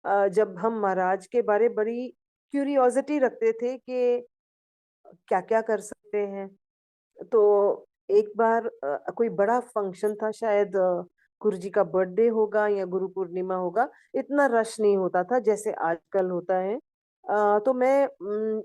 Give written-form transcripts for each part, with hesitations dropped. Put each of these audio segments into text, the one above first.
जब हम महाराज के बारे बड़ी क्यूरियोसिटी रखते थे कि क्या क्या कर सकते हैं। तो एक बार कोई बड़ा फंक्शन था, शायद गुरु जी का बर्थडे होगा या गुरु पूर्णिमा होगा। इतना रश नहीं होता था जैसे आजकल होता है। तो मैं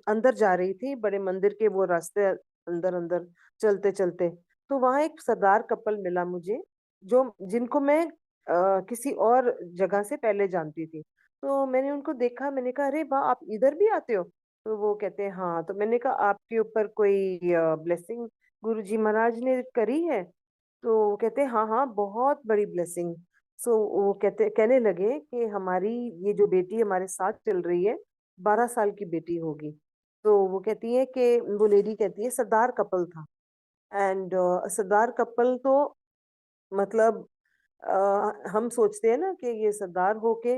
अंदर जा रही थी बड़े मंदिर के वो रास्ते, अंदर अंदर चलते चलते। तो वहां एक सरदार कपल मिला मुझे, जो जिनको मैं किसी और जगह से पहले जानती थी। तो मैंने उनको देखा, मैंने कहा अरे वाह, आप इधर भी आते हो। तो वो कहते हैं हाँ। तो मैंने कहा आपके ऊपर कोई ब्लेसिंग गुरुजी महाराज ने करी है। तो वो कहते हैं हाँ हाँ, बहुत बड़ी ब्लेसिंग। सो वो कहने लगे कि हमारी ये जो बेटी हमारे साथ चल रही है, 12 साल की बेटी होगी। तो वो कहती है कि वो लेडी कहती है सरदार कपल था। एंड सरदार कपल तो मतलब हम सोचते हैं ना कि ये सरदार होके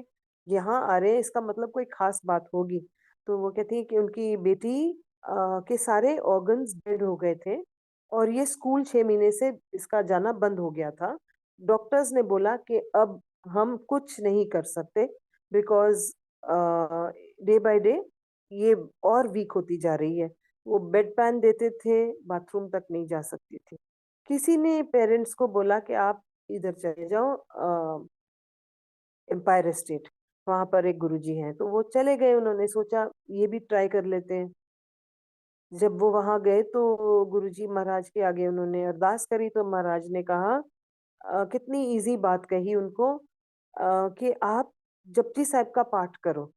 यहाँ आ रहे हैं, इसका मतलब कोई खास बात होगी। तो वो कहती है कि उनकी बेटी के सारे ऑर्गन्स डेड हो गए थे, और ये स्कूल 6 महीने से इसका जाना बंद हो गया था। डॉक्टर्स ने बोला कि अब हम कुछ नहीं कर सकते, बिकॉज डे बाय डे ये और वीक होती जा रही है। वो बेड पैन देते थे, बाथरूम तक नहीं जा सकती थी। किसी ने पेरेंट्स को बोला कि आप इधर चले जाओ, एम्पायर स्टेट, वहां पर एक गुरुजी हैं। तो वो चले गए, उन्होंने सोचा ये भी ट्राई कर लेते हैं। जब वो वहां गए तो गुरुजी महाराज के आगे उन्होंने अरदास करी, तो महाराज ने कहा कितनी इजी बात कही उनको, कि आप जपजी साहब का पाठ करो।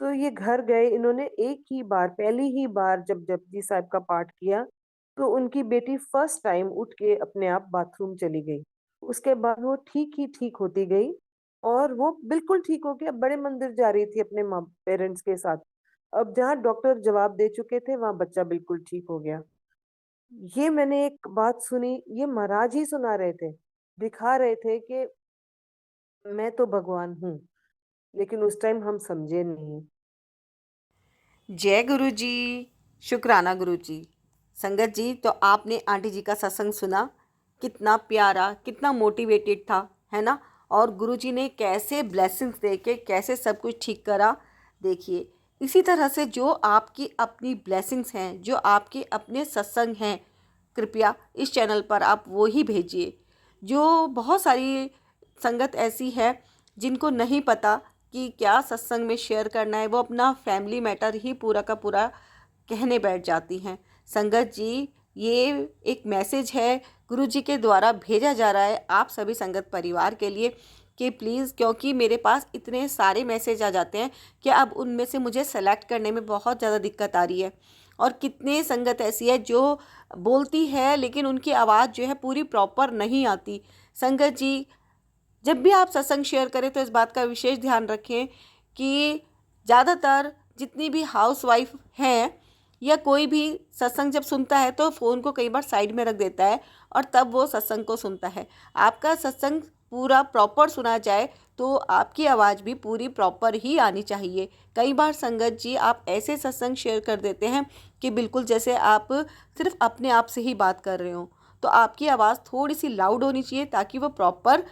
तो ये घर गए, इन्होंने एक ही बार, पहली ही बार जब जपजी साहब का पाठ किया, तो उनकी बेटी फर्स्ट टाइम उठ के अपने आप बाथरूम चली गई। उसके बाद वो ठीक ही ठीक होती गई, और वो बिल्कुल ठीक हो के अब बड़े मंदिर जा रही थी अपने माँ पेरेंट्स के साथ। अब जहाँ डॉक्टर जवाब दे चुके थे, वहां बच्चा बिल्कुल ठीक हो गया। ये मैंने एक बात सुनी, ये महाराज ही सुना रहे थे, दिखा रहे थे कि मैं तो भगवान हूँ, लेकिन उस टाइम हम समझे नहीं। जय गुरु जी। शुक्राना गुरु जी। संगत जी, तो आपने आंटी जी का सत्संग सुना, कितना प्यारा, कितना मोटिवेटेड था, है ना। और गुरु जी ने कैसे ब्लेसिंग्स दे के कैसे सब कुछ ठीक करा। देखिए, इसी तरह से जो आपकी अपनी ब्लेसिंग्स हैं, जो आपके अपने सत्संग हैं, कृपया इस चैनल पर आप वो ही भेजिए। जो बहुत सारी संगत ऐसी है जिनको नहीं पता कि क्या सत्संग में शेयर करना है, वो अपना फैमिली मैटर ही पूरा का पूरा कहने बैठ जाती हैं। संगत जी, ये एक मैसेज है गुरु जी के द्वारा भेजा जा रहा है आप सभी संगत परिवार के लिए कि प्लीज़, क्योंकि मेरे पास इतने सारे मैसेज आ जाते हैं कि अब उनमें से मुझे सेलेक्ट करने में बहुत ज़्यादा दिक्कत आ रही है। और कितने संगत ऐसी है जो बोलती है लेकिन उनकी आवाज़ जो है पूरी प्रॉपर नहीं आती। संगत जी, जब भी आप सत्संग शेयर करें तो इस बात का विशेष ध्यान रखें कि ज़्यादातर जितनी भी हाउस वाइफ हैं या कोई भी सत्संग जब सुनता है तो फ़ोन को कई बार साइड में रख देता है और तब वो सत्संग को सुनता है। आपका सत्संग पूरा प्रॉपर सुना जाए तो आपकी आवाज़ भी पूरी प्रॉपर ही आनी चाहिए। कई बार संगत जी, आप ऐसे सत्संग शेयर कर देते हैं कि बिल्कुल जैसे आप सिर्फ अपने आप से ही बात कर रहे हो। तो आपकी आवाज़ थोड़ी सी लाउड होनी चाहिए ताकि वो प्रॉपर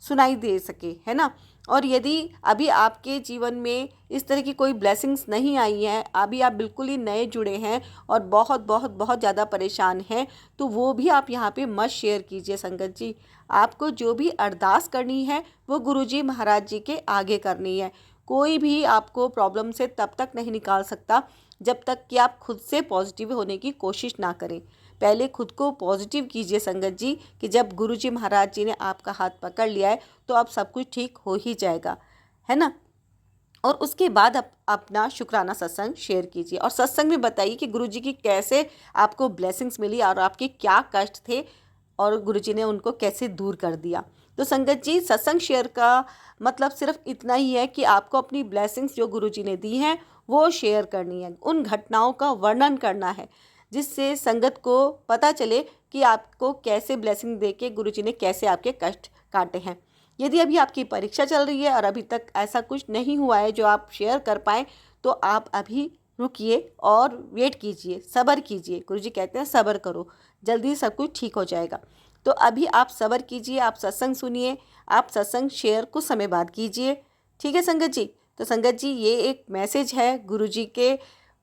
सुनाई दे सके, है ना। और यदि अभी आपके जीवन में इस तरह की कोई ब्लेसिंग्स नहीं आई हैं, अभी आप बिल्कुल ही नए जुड़े हैं और बहुत बहुत बहुत ज़्यादा परेशान हैं, तो वो भी आप यहाँ पे मत शेयर कीजिए संगत जी। आपको जो भी अरदास करनी है वो गुरुजी महाराज जी के आगे करनी है। कोई भी आपको प्रॉब्लम से तब तक नहीं निकाल सकता जब तक कि आप खुद से पॉजिटिव होने की कोशिश ना करें। पहले खुद को पॉजिटिव कीजिए संगत जी कि जब गुरुजी महाराज जी ने आपका हाथ पकड़ लिया है तो अब सब कुछ ठीक हो ही जाएगा, है ना। और उसके बाद आप अपना शुक्राना सत्संग शेयर कीजिए और सत्संग में बताइए कि गुरुजी की कैसे आपको ब्लेसिंग्स मिली और आपके क्या कष्ट थे और गुरुजी ने उनको कैसे दूर कर दिया। तो संगत जी, सत्संग शेयर का मतलब सिर्फ इतना ही है कि आपको अपनी ब्लेसिंग्स जो गुरुजी ने दी हैं वो शेयर करनी है, उन घटनाओं का वर्णन करना है जिससे संगत को पता चले कि आपको कैसे ब्लेसिंग देके गुरुजी ने कैसे आपके कष्ट काटे हैं। यदि अभी आपकी परीक्षा चल रही है और अभी तक ऐसा कुछ नहीं हुआ है जो आप शेयर कर पाएँ, तो आप अभी रुकिए और वेट कीजिए, सब्र कीजिए। गुरुजी कहते हैं सब्र करो, जल्दी सब कुछ ठीक हो जाएगा। तो अभी आप सब्र कीजिए, आप सत्संग सुनिए, आप सत्संग शेयर कुछ समय बाद कीजिए। ठीक है संगत जी। तो संगत जी, ये एक मैसेज है गुरुजी के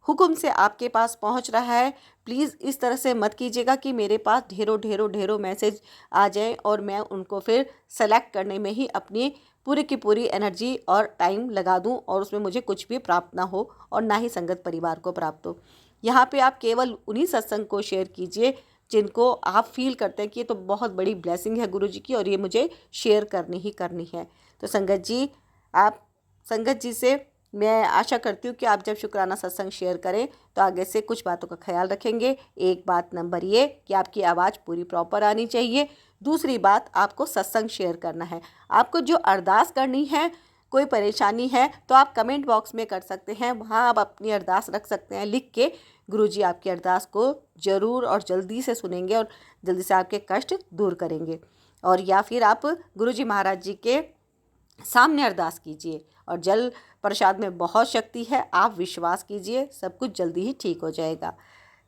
हुक्म से आपके पास पहुंच रहा है। प्लीज़ इस तरह से मत कीजिएगा कि मेरे पास ढेरों ढेरों ढेरों मैसेज आ जाएं और मैं उनको फिर सेलेक्ट करने में ही अपनी पूरी की पूरी एनर्जी और टाइम लगा दूं और उसमें मुझे कुछ भी प्राप्त ना हो और ना ही संगत परिवार को प्राप्त हो। यहाँ पे आप केवल उन्हीं सत्संग को शेयर कीजिए जिनको आप फील करते हैं कि ये तो बहुत बड़ी ब्लेसिंग है गुरुजी की और ये मुझे शेयर करनी ही करनी है। तो संगत जी, आप संगत जी से मैं आशा करती हूँ कि आप जब शुक्राना सत्संग शेयर करें तो आगे से कुछ बातों का ख्याल रखेंगे। एक बात नंबर ये कि आपकी आवाज़ पूरी प्रॉपर आनी चाहिए। दूसरी बात, आपको सत्संग शेयर करना है। आपको जो अरदास करनी है, कोई परेशानी है तो आप कमेंट बॉक्स में कर सकते हैं, वहाँ आप अपनी अरदास रख सकते हैं लिख के। गुरुजी आपकी अरदास को ज़रूर और जल्दी से सुनेंगे और जल्दी से आपके कष्ट दूर करेंगे। और या फिर आप गुरुजी महाराज जी के सामने अरदास कीजिए और जल प्रसाद में बहुत शक्ति है, आप विश्वास कीजिए, सब कुछ जल्दी ही ठीक हो जाएगा।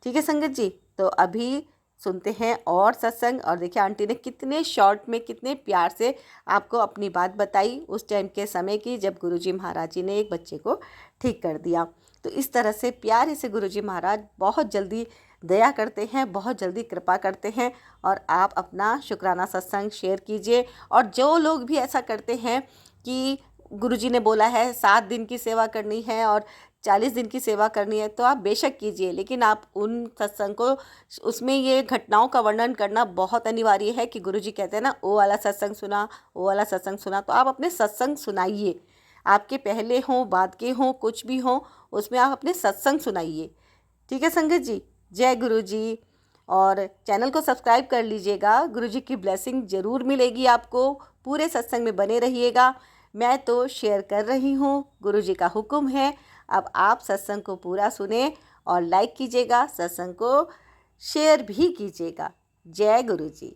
ठीक है संगत जी। तो अभी सुनते हैं और सत्संग। और देखिए आंटी ने कितने शॉर्ट में कितने प्यार से आपको अपनी बात बताई उस टाइम के समय की जब गुरुजी महाराज जी ने एक बच्चे को ठीक कर दिया। तो इस तरह से प्यारे से गुरुजी महाराज बहुत जल्दी दया करते हैं, बहुत जल्दी कृपा करते हैं। और आप अपना शुक्राना सत्संग शेयर कीजिए। और जो लोग भी ऐसा करते हैं कि गुरुजी ने बोला है 7 दिन की सेवा करनी है और 40 दिन की सेवा करनी है, तो आप बेशक कीजिए, लेकिन आप उन सत्संग को, उसमें ये घटनाओं का वर्णन करना बहुत अनिवार्य है कि गुरुजी कहते हैं ना, वो वाला सत्संग सुना, वो वाला सत्संग सुना। तो आप अपने सत्संग सुनाइए, आपके पहले हों बाद के हों कुछ भी हों, उसमें आप अपने सत्संग सुनाइए। ठीक है संगत जी। जय गुरु जी। और चैनल को सब्सक्राइब कर लीजिएगा, गुरु जी की ब्लेसिंग ज़रूर मिलेगी आपको। पूरे सत्संग में बने रहिएगा। मैं तो शेयर कर रही हूँ, गुरु जी का हुक्म है। अब आप सत्संग को पूरा सुने और लाइक कीजिएगा, सत्संग को शेयर भी कीजिएगा। जय गुरु जी।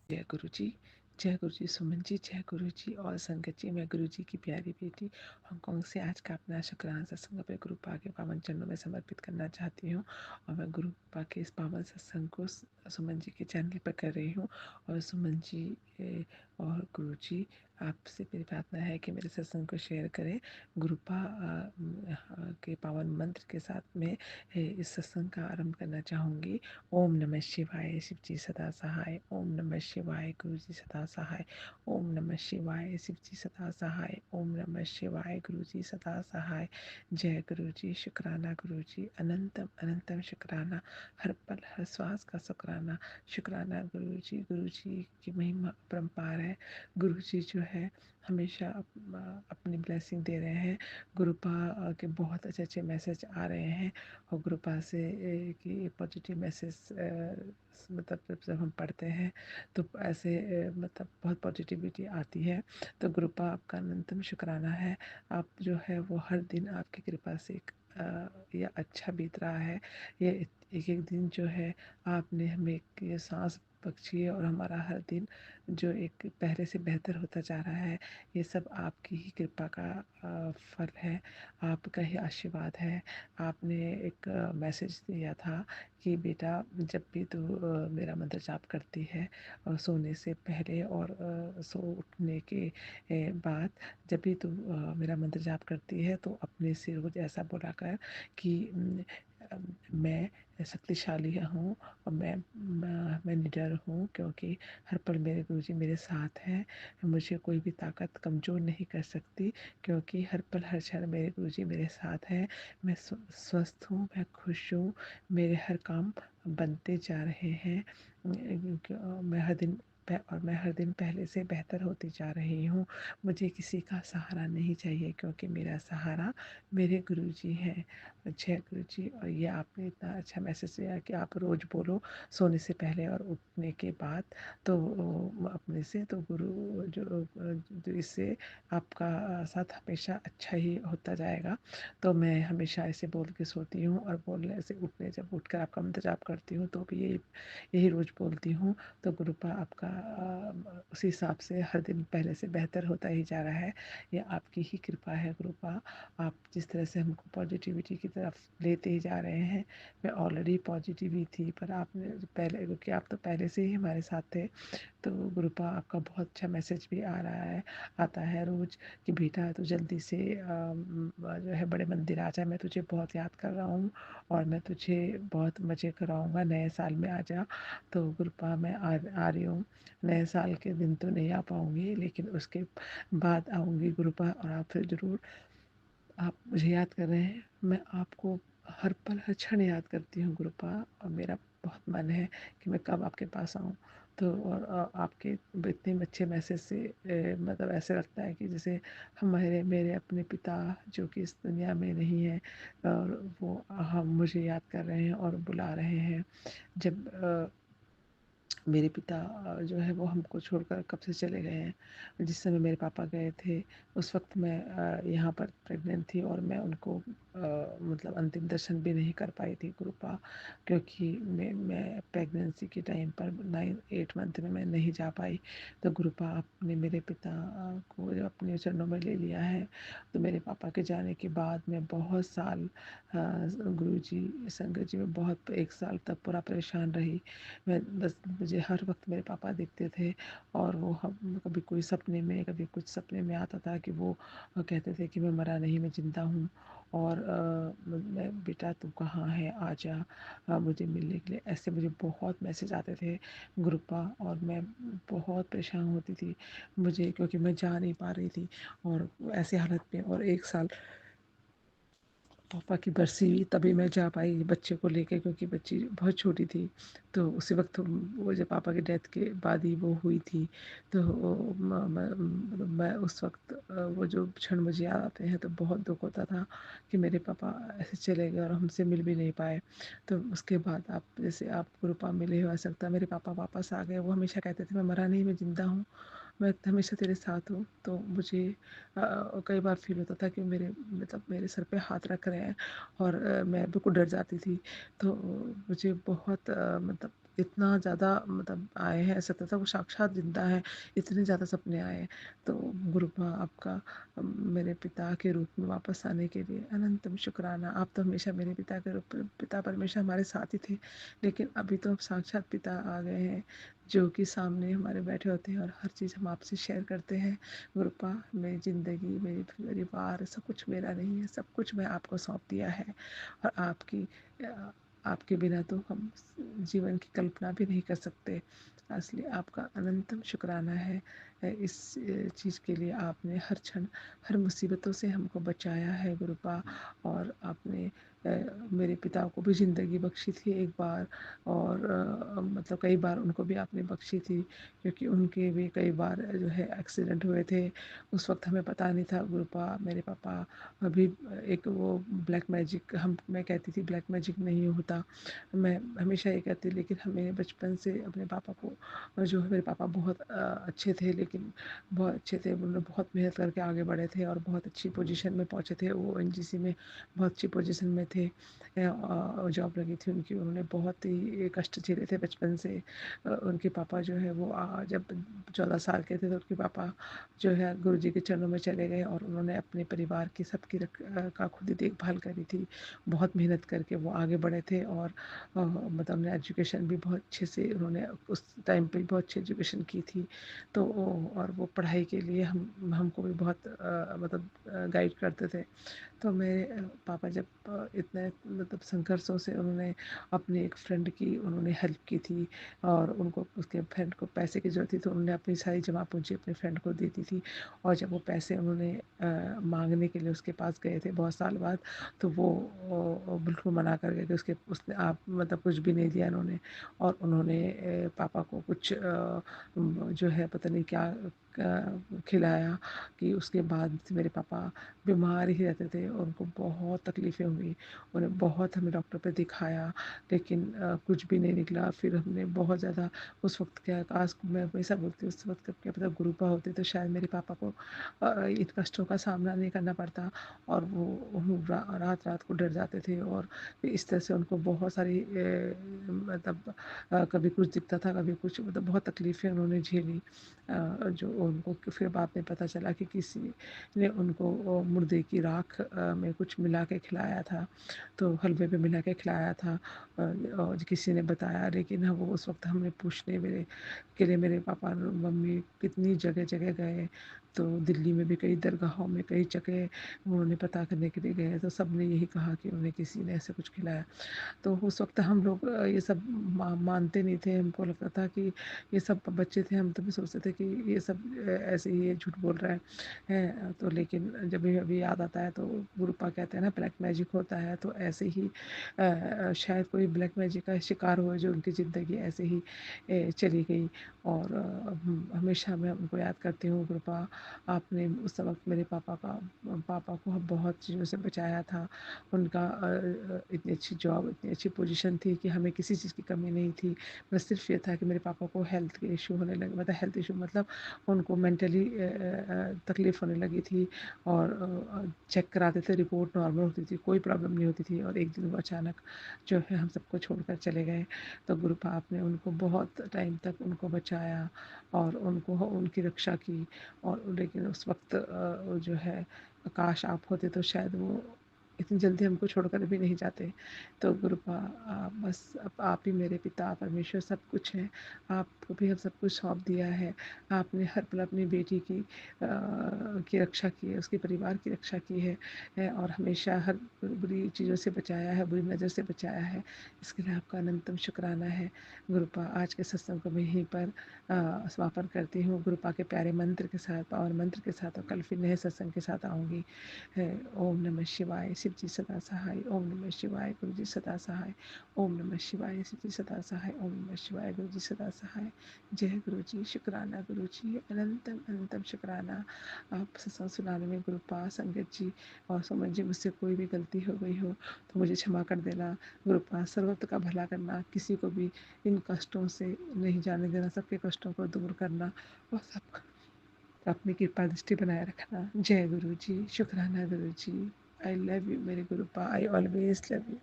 जय गुरु जी। जय गुरु जी सुमन जी, जय गुरु जी और संगत जी। मैं गुरु जी की प्यारी बेटी हांगकांग से आज का अपना शुक्राना सत्संग अपने गुरु पा के पावन चरणों में समर्पित करना चाहती हूँ। और मैं गुरु पा के इस पावन सत्संग को सुमन जी के चैनल पर कर रही हूँ। और सुमन जी और गुरु जी, आपसे मेरी प्रार्थना है कि मेरे सत्संग को शेयर करें। गुरुपा के पावन मंत्र के साथ में इस सत्संग का आरंभ करना चाहूँगी। ओम नमः शिवाय, शिव जी सदा सहाय। ओम नमः शिवाय, गुरु जी सदा सहाय। ओम नमः शिवाय, शिव जी सदा सहाय। ओम नमः शिवाय, गुरु जी सदा सहाय। जय गुरु जी। शुक्राना गुरु जी, अनंतम अनंतम शुक्राना, हर पल हर श्वास का शुक्राना। शुक्राना गुरु जी की महिमा अपरंपार है। गुरु जी जो है हमेशा अपनी ब्लेसिंग दे रहे हैं। गुरुपा के बहुत अच्छे अच्छे मैसेज आ रहे हैं। और गुरुपा से कि पॉजिटिव मैसेज मतलब जब हम पढ़ते हैं तो ऐसे मतलब बहुत पॉजिटिविटी आती है। तो गुरुपा आपका अनंतम शुक्राना है। आप जो है वो हर दिन आपकी कृपा से यह अच्छा बीत रहा है। ये एक एक दिन जो है आपने हमें ये सांस बख्शी है और हमारा हर दिन जो एक पहले से बेहतर होता जा रहा है, ये सब आपकी ही कृपा का फल है, आपका ही आशीर्वाद है। आपने एक मैसेज दिया था कि बेटा जब भी तू मेरा मंत्र जाप करती है और सोने से पहले और सो उठने के बाद, जब भी तू मेरा मंत्र जाप करती है तो अपने से रोज ऐसा बोला कर कि मैं शक्तिशाली हूँ और मैं निडर हूँ, क्योंकि हर पल मेरे गुरुजी मेरे साथ हैं। मुझे कोई भी ताकत कमज़ोर नहीं कर सकती, क्योंकि हर पल हर क्षण मेरे गुरुजी मेरे साथ हैं। मैं स्वस्थ हूँ, मैं खुश हूँ, मेरे हर काम बनते जा रहे हैं। मैं हर दिन पहले से बेहतर होती जा रही हूँ। मुझे किसी का सहारा नहीं चाहिए, क्योंकि मेरा सहारा मेरे गुरुजी हैं। जय गुरुजी। और ये आपने इतना अच्छा मैसेज दिया कि आप रोज़ बोलो सोने से पहले और उठने के बाद, तो अपने से तो गुरु जो इससे आपका साथ हमेशा अच्छा ही होता जाएगा। तो मैं हमेशा ऐसे बोल के सोती हूँ और बोलने से उठने जब उठकर आपका मंत्र जाप करती हूँ तो भी यही रोज़ बोलती हूँ। तो गुरुपा आपका उसी हिसाब से हर दिन पहले से बेहतर होता ही जा रहा है। ये आपकी ही कृपा है गुरुपा। आप जिस तरह से हमको पॉजिटिविटी की तरफ लेते ही जा रहे हैं, मैं ऑलरेडी पॉजिटिव ही थी, पर आपने पहले, क्योंकि आप तो पहले से ही हमारे साथ थे, तो गुरुपा आपका बहुत अच्छा मैसेज भी आ रहा है, आता है रोज़ कि बेटा तू जल्दी से जो है बड़े मंदिर आ जा, मैं तुझे बहुत याद कर रहा हूँ और मैं तुझे बहुत मज़े कराऊँगा, नए साल में आ जा। तो गुरुपा मैं आ रही हूँ। नए साल के दिन तो नहीं आ पाऊँगी, लेकिन उसके बाद आऊँगी गुरुपा, और आप फिर ज़रूर, आप मुझे याद कर रहे हैं, मैं आपको हर पल हर क्षण याद करती हूँ गुरुपा, और मेरा बहुत मन है कि मैं कब आपके पास आऊँ। तो और आपके इतने अच्छे मैसेज से मतलब ऐसे लगता है कि जैसे हमारे मेरे अपने पिता जो कि इस दुनिया में नहीं है, और वो हम मुझे याद कर रहे हैं और बुला रहे हैं। जब मेरे पिता जो है वो हमको छोड़कर कब से चले गए हैं। जिस समय मेरे पापा गए थे उस वक्त मैं यहाँ पर प्रेग्नेंट थी, और मैं उनको मतलब अंतिम दर्शन भी नहीं कर पाई थी गुरुपा, क्योंकि मैं प्रेगनेंसी के टाइम पर 9-8 मंथ में मैं नहीं जा पाई। तो गुरुपा आपने मेरे पिता को जब अपने चरणों में ले लिया है, तो मेरे पापा के जाने के बाद मैं बहुत साल गुरु जी संगत जी में बहुत 1 साल तक पूरा परेशान रही। मैं बस, मुझे हर वक्त मेरे पापा दिखते थे, और वो हम कभी कोई सपने में, कभी कुछ सपने में आता था कि वो कहते थे कि मैं मरा नहीं, मैं ज़िंदा हूँ, और मैं बेटा तू कहाँ है, आ जा मुझे मिलने के लिए। ऐसे मुझे बहुत मैसेज आते थे गुरुपा, और मैं बहुत परेशान होती थी, मुझे, क्योंकि मैं जा नहीं पा रही थी, और ऐसी हालत में, और 1 साल पापा की बरसी हुई तभी मैं जा पाई बच्चे को लेके, क्योंकि बच्ची बहुत छोटी थी। तो उसी वक्त वो जब पापा की डेथ के बाद ही वो हुई थी, तो मैं उस वक्त वो जो क्षण मुझे याद आते हैं तो बहुत दुख होता था कि मेरे पापा ऐसे चले गए और हमसे मिल भी नहीं पाए। तो उसके बाद आप जैसे आप गुरुपा मिले हो सकता, मेरे पापा वापस आ गए। वो हमेशा कहते थे मैं मरा नहीं, मैं ज़िंदा हूँ, मैं हमेशा तेरे साथ हूँ। तो मुझे कई बार फील होता था कि मेरे मतलब मेरे सर पे हाथ रख रहे हैं, और मैं बिल्कुल डर जाती थी। तो मुझे बहुत मतलब इतना ज़्यादा मतलब आए हैं, ऐसा लगता था वो साक्षात ज़िंदा है, इतने ज़्यादा सपने आए हैं। तो गुरुपा आपका मेरे पिता के रूप में वापस आने के लिए अनंतम शुक्राना। आप तो हमेशा मेरे पिता के रूप में, पिता परमेश्वर हमारे साथ ही थे, लेकिन अभी तो अब साक्षात पिता आ गए हैं, जो कि सामने हमारे बैठे होते हैं, और हर चीज़ हम आपसे शेयर करते हैं। गुरुपा मेरी ज़िंदगी, मेरी परिवार, सब कुछ मेरा नहीं है, सब कुछ मैं आपको सौंप दिया है, और आपके बिना तो हम जीवन की कल्पना भी नहीं कर सकते। इसलिए आपका अनंतम शुक्राना है इस चीज़ के लिए। आपने हर क्षण, हर मुसीबतों से हमको बचाया है गुरुपा, और आपने मेरे पिता को भी ज़िंदगी बख्शी थी एक बार, और मतलब कई बार उनको भी आपने बख्शी थी, क्योंकि उनके भी कई बार जो है एक्सीडेंट हुए थे। उस वक्त हमें पता नहीं था गुरुपा, मेरे पापा अभी एक वो ब्लैक मैजिक, मैं कहती थी ब्लैक मैजिक नहीं होता, मैं हमेशा ये कहती, लेकिन हमें बचपन से अपने पापा को जो है, मेरे पापा बहुत अच्छे थे, लेकिन बहुत अच्छे थे, उन्होंने बहुत मेहनत करके आगे बढ़े थे और बहुत अच्छी पोजीशन में पहुँचे थे। वो एनजीसी में बहुत अच्छी पोजीशन में थे, जॉब लगी थी उनकी। उन्होंने बहुत ही कष्ट झेले थे बचपन से। उनके पापा जो है वो जब 14 साल के थे तो उनके पापा जो है गुरु जी के चरणों में चले गए, और उन्होंने अपने परिवार की सबकी का खुद ही देखभाल करी थी। बहुत मेहनत करके वो आगे बढ़े थे, और मतलब अपने एजुकेशन भी बहुत अच्छे से उन्होंने उस टाइम पे बहुत अच्छी एजुकेशन की थी। तो और वो पढ़ाई के लिए हमको भी बहुत मतलब गाइड करते थे। तो मेरे पापा जब इतने मतलब संघर्षों से उन्होंने अपने एक फ्रेंड की उन्होंने हेल्प की थी, और उनको उसके फ्रेंड को पैसे की ज़रूरत थी, तो उन्होंने अपनी सारी जमा पूंजी अपने फ्रेंड को दे दी थी। और जब वो पैसे उन्होंने मांगने के लिए उसके पास गए थे बहुत साल बाद, तो वो बिल्कुल मना कर गए कि उसने आप मतलब कुछ भी नहीं दिया उन्होंने। और उन्होंने पापा को कुछ जो है पता नहीं क्या खिलाया कि उसके बाद से मेरे पापा बीमार ही रहते थे और उनको बहुत तकलीफ़ें हुई। उन्हें बहुत हमने डॉक्टर पे दिखाया, लेकिन कुछ भी नहीं निकला। फिर हमने बहुत ज़्यादा उस वक़्त क्या, काश मैं हमेशा बोलती हूँ उस वक़्त क्या पता गुरुपा होती तो शायद मेरे पापा को इन कष्टों का सामना नहीं करना पड़ता, और वो रात-रात को डर जाते थे, और इस तरह से उनको बहुत सारी मतलब कभी कुछ दिखता था, कभी कुछ, मतलब बहुत तकलीफ़ें उन्होंने झेली। जो उनको फिर बाद में पता चला कि किसी ने उनको मुर्दे की राख में कुछ मिला के खिलाया था, तो हलवे में मिला के खिलाया था, और किसी ने बताया। लेकिन हाँ, वो उस वक़्त हमने पूछने मेरे के लिए मेरे पापा और मम्मी कितनी जगह-जगह गए, तो दिल्ली में भी कई दरगाहों में कई जगह उन्होंने पता करने के लिए गए, तो सबने यही कहा कि उन्हें किसी ने ऐसा कुछ खिलाया। तो उस वक़्त हम लोग ये सब मानते नहीं थे, हमको लगता था कि ये सब बच्चे थे, हम तभी सोचते थे कि ये सब ऐसे ही ये झूठ बोल रहा है। तो लेकिन जब भी अभी याद आता है तो गुरुपा कहते हैं ना ब्लैक मैजिक होता है, तो ऐसे ही शायद कोई ब्लैक मैजिक का शिकार हुआ जो उनकी ज़िंदगी ऐसे ही चली गई। और हमेशा मैं उनको याद करती हूँ, गुरुपा आपने उस वक़्त मेरे पापा को बहुत चीज़ों से बचाया था। उनका इतनी अच्छी जॉब, इतनी अच्छी पोजीशन थी कि हमें किसी चीज़ की कमी नहीं थी। बस सिर्फ़ ये था कि मेरे पापा को हेल्थ के इश्यू होने लगे, मतलब हेल्थ इश्यू मतलब उनको मेंटली तकलीफ़ होने लगी थी, और चेक कराते थे, रिपोर्ट नॉर्मल होती थी, कोई प्रॉब्लम नहीं होती थी, और एक दिन वो अचानक जो है हम सबको छोड़कर चले गए। तो गुरुपाप ने उनको बहुत टाइम तक उनको बचाया और उनको उनकी रक्षा की। और लेकिन उस वक़्त जो है, काश आप होते तो शायद वो इतनी जल्दी हमको छोड़कर भी नहीं जाते। तो गुरुपा बस अब आप ही मेरे पिता परमेश्वर सब कुछ हैं। आपको भी हम सब कुछ सौंप दिया है। आपने हर पल अपनी बेटी की रक्षा की है, उसके परिवार की रक्षा की है, और हमेशा हर बुरी चीज़ों से बचाया है, बुरी नज़र से बचाया है। इसके लिए आपका अनंतम शुक्राना है। गुरुपा आज के सत्संग को मैं यहीं पर समापन करती हूँ, गुरुपा के प्यारे मंत्र के साथ, पावन मंत्र के साथ, और कल फिर नए सत्संग के साथ आऊँगी। है ओम नमः शिवाय, शिव जी सदा सहाय। ओम नमः शिवाय, गुरु जी सदा सहाय। ओम नमः शिवाय, शिव जी सदा सहाय। ओम नमः शिवाय, गुरु जी सदा सहाय। जय गुरु जी, शुक्राना गुरु जी, अनंतम अनंतम शुक्राना। आप सत्संग सुनाने में गुरुपा, संगत जी और सुमन जी, मुझसे कोई भी गलती हो गई हो तो मुझे क्षमा कर देना। गुरुपा सर्वत्र का भला करना, किसी को भी इन कष्टों से नहीं जाने देना, सबके कष्टों को दूर करना, और सब अपनी कृपा दृष्टि बनाए रखना। जय गुरु जी, शुक्राना गुरु जी। आई लव यू मेरे गुरुपा, आई ऑलवेज लव यू।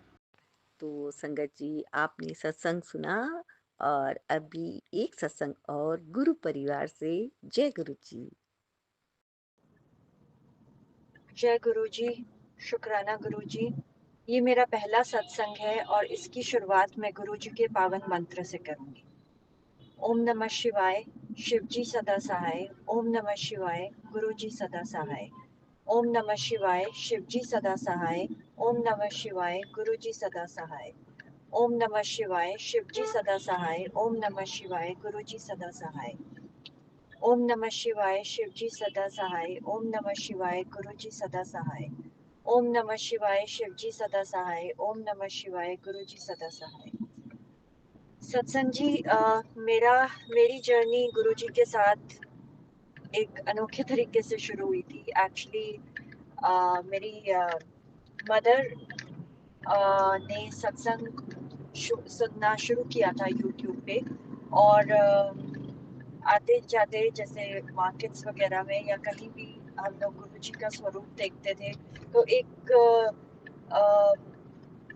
तो संगत जी, आपने सत्संग सुना, और अभी एक सत्संग और गुरु परिवार से। जय गुरु जी। जय गुरु जी, शुक्राना गुरु जी। ये मेरा पहला सत्संग है और इसकी शुरुआत मैं गुरु जी के पावन मंत्र से करूंगी। ओम नमः शिवाय, शिव जी सदा सहाय। ओम नमः शिवाय, गुरु जी सदा सहाय। ओम नमः शिवाय, शिव जी सदा सहाय। ओम नमः शिवाय, गुरु जी सदा सहाय। ओम नमः शिवाय, शिव जी सदा सहाय। ओम नमः शिवाय, गुरु जी सदा सहाय। ओम नमः शिवाय, शिव जी सदा सहाय। ओम नमः शिवाय, गुरु जी सदा सहाय। ओम नमः शिवाय, शिव जी सदा सहाय। ओम नमः शिवाय, गुरु जी सदा सहाय। सत्संग जी, मेरी जर्नी गुरु जी के साथ एक अनोखे तरीके से शुरू हुई थी। एक्चुअली मेरी मदर ने सत्संग सुनना शुरू किया था यूट्यूब पे, और आते जाते जैसे मार्केट्स वगैरह में या कहीं भी हम लोग गुरु जी का स्वरूप देखते थे, तो अ,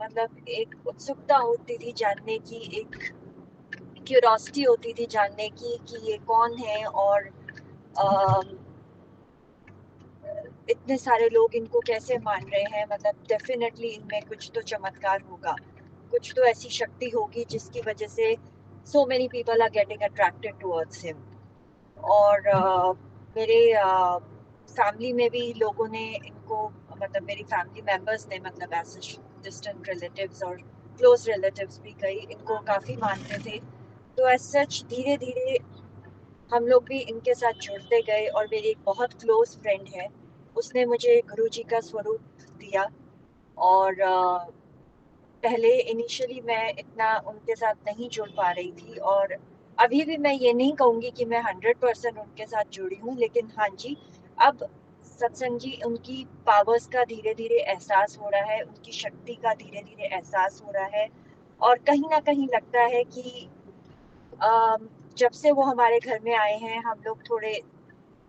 मतलब एक उत्सुकता होती थी जानने की, एक क्यूरोसिटी होती थी जानने की कि ये कौन है, और अ, इतने सारे लोग इनको कैसे मान रहे हैं। मतलब डेफिनेटली इनमें कुछ तो चमत्कार होगा, कुछ तो ऐसी शक्ति होगी जिसकी वजह से so many people are getting attracted towards him. और मेरे फैमिली में भी लोगों ने इनको, मतलब मेरी फैमिली मेंबर्स ने, मतलब ऐसे डिस्टेंट रिलेटिव्स और क्लोज रिलेटिव्स भी कई इनको काफ़ी मानते थे। तो एज सच धीरे धीरे हम लोग भी इनके साथ जुड़ते गए, और मेरी एक बहुत क्लोज फ्रेंड है, उसने मुझे गुरु जी का स्वरूप दिया। और पहले इनिशियली मैं इतना उनके साथ नहीं जुड़ पा रही थी, और अभी भी मैं ये नहीं कहूँगी कि मैं 100% उनके साथ जुड़ी हूँ, लेकिन हाँ जी, अब सत्संग जी उनकी पावर्स का धीरे-धीरे एहसास हो रहा है, उनकी शक्ति का धीरे-धीरे एहसास हो रहा है और कहीं न कहीं लगता है कि जब से वो हमारे घर में आए हैं, हम लोग थोड़े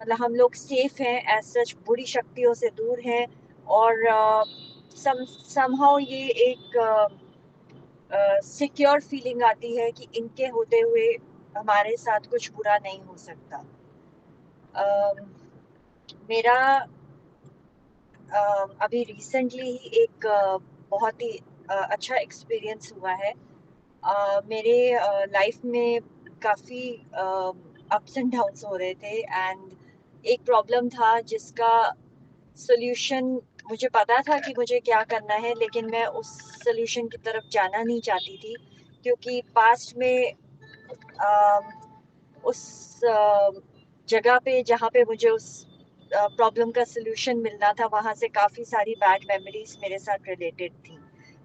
मतलब हम लोग सेफ हैं, एज़ सच बुरी शक्तियों से दूर हैं और समहाउ ये एक सिक्योर फीलिंग आती है कि इनके होते हुए हमारे साथ कुछ बुरा नहीं हो सकता। अम, मेरा अभी रिसेंटली ही एक बहुत ही अच्छा एक्सपीरियंस हुआ है। मेरे लाइफ में काफ़ी अप्स एंड डाउन्स हो रहे थे एंड एक प्रॉब्लम था जिसका सॉल्यूशन मुझे पता था कि मुझे क्या करना है, लेकिन मैं उस सॉल्यूशन की तरफ जाना नहीं चाहती थी क्योंकि पास्ट में अम, उस जगह पे जहाँ पे मुझे उस प्रॉब्लम का सॉल्यूशन मिलना था, वहाँ से काफ़ी सारी बैड मेमोरीज मेरे साथ रिलेटेड थी।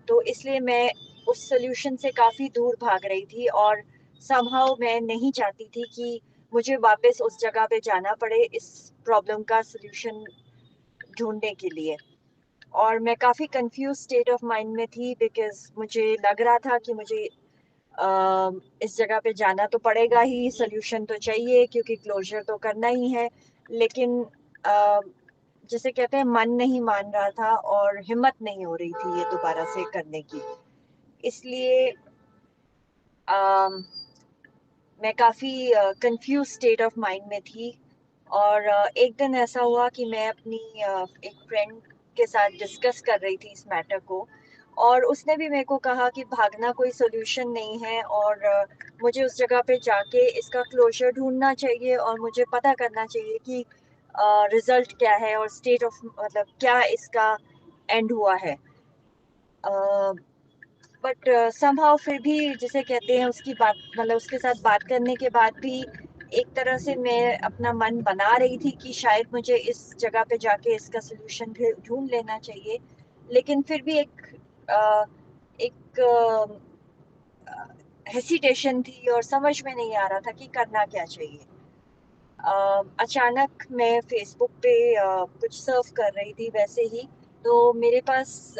तो इसलिए मैं उस सॉल्यूशन से काफ़ी दूर भाग रही थी और समहाउ मैं नहीं चाहती थी कि मुझे वापस उस जगह पे जाना पड़े इस प्रॉब्लम का सॉल्यूशन ढूँढने के लिए। और मैं काफ़ी कंफ्यूज़ स्टेट ऑफ माइंड में थी बिकॉज़ मुझे लग रहा था कि मुझे इस जगह पे जाना तो पड़ेगा ही, सॉल्यूशन तो चाहिए क्योंकि क्लोज़र तो करना ही है। लेकिन अ, जिसे कहते हैं मन नहीं मान रहा था और हिम्मत नहीं हो रही थी ये दोबारा से करने की। इसलिए अम, मैं काफ़ी कंफ्यूज़ स्टेट ऑफ माइंड में थी और एक दिन ऐसा हुआ कि मैं अपनी एक फ्रेंड के साथ डिस्कस कर रही थी इस मैटर को और उसने भी मेरे को कहा कि भागना कोई सॉल्यूशन नहीं है और मुझे उस जगह पे जाके इसका क्लोज़र ढूँढना चाहिए और मुझे पता करना चाहिए कि रिज़ल्ट क्या है और स्टेट ऑफ मतलब क्या इसका एंड हुआ है। अ, बट समहाउ फिर भी जिसे कहते हैं उसकी बात मतलब उसके साथ बात करने के बाद भी एक तरह से मैं अपना मन बना रही थी कि शायद मुझे इस जगह पे जाके इसका सॉल्यूशन ढूंढ लेना चाहिए, लेकिन फिर भी एक हेसिटेशन थी और समझ में नहीं आ रहा था कि करना क्या चाहिए। अचानक मैं फेसबुक पे कुछ सर्फ कर रही थी वैसे ही, तो मेरे पास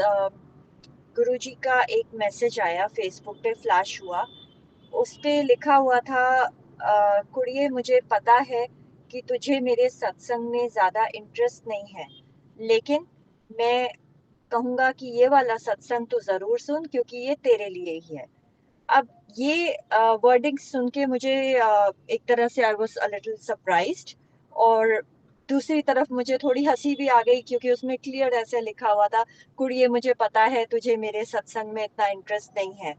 गुरुजी का एक मैसेज आया, फेसबुक पे फ्लैश हुआ। उस पे लिखा हुआ था कुड़िए मुझे पता है कि तुझे मेरे सत्संग में ज़्यादा इंटरेस्ट नहीं है, लेकिन मैं कहूँगा कि ये वाला सत्संग तो ज़रूर सुन क्योंकि ये तेरे लिए ही है। अब ये वर्डिंग सुन के मुझे एक तरह से I was a little surprised और दूसरी तरफ मुझे थोड़ी हँसी भी आ गई क्योंकि उसमें क्लियर ऐसे लिखा हुआ था, कुड़िए मुझे पता है तुझे मेरे सत्संग में इतना इंटरेस्ट नहीं है।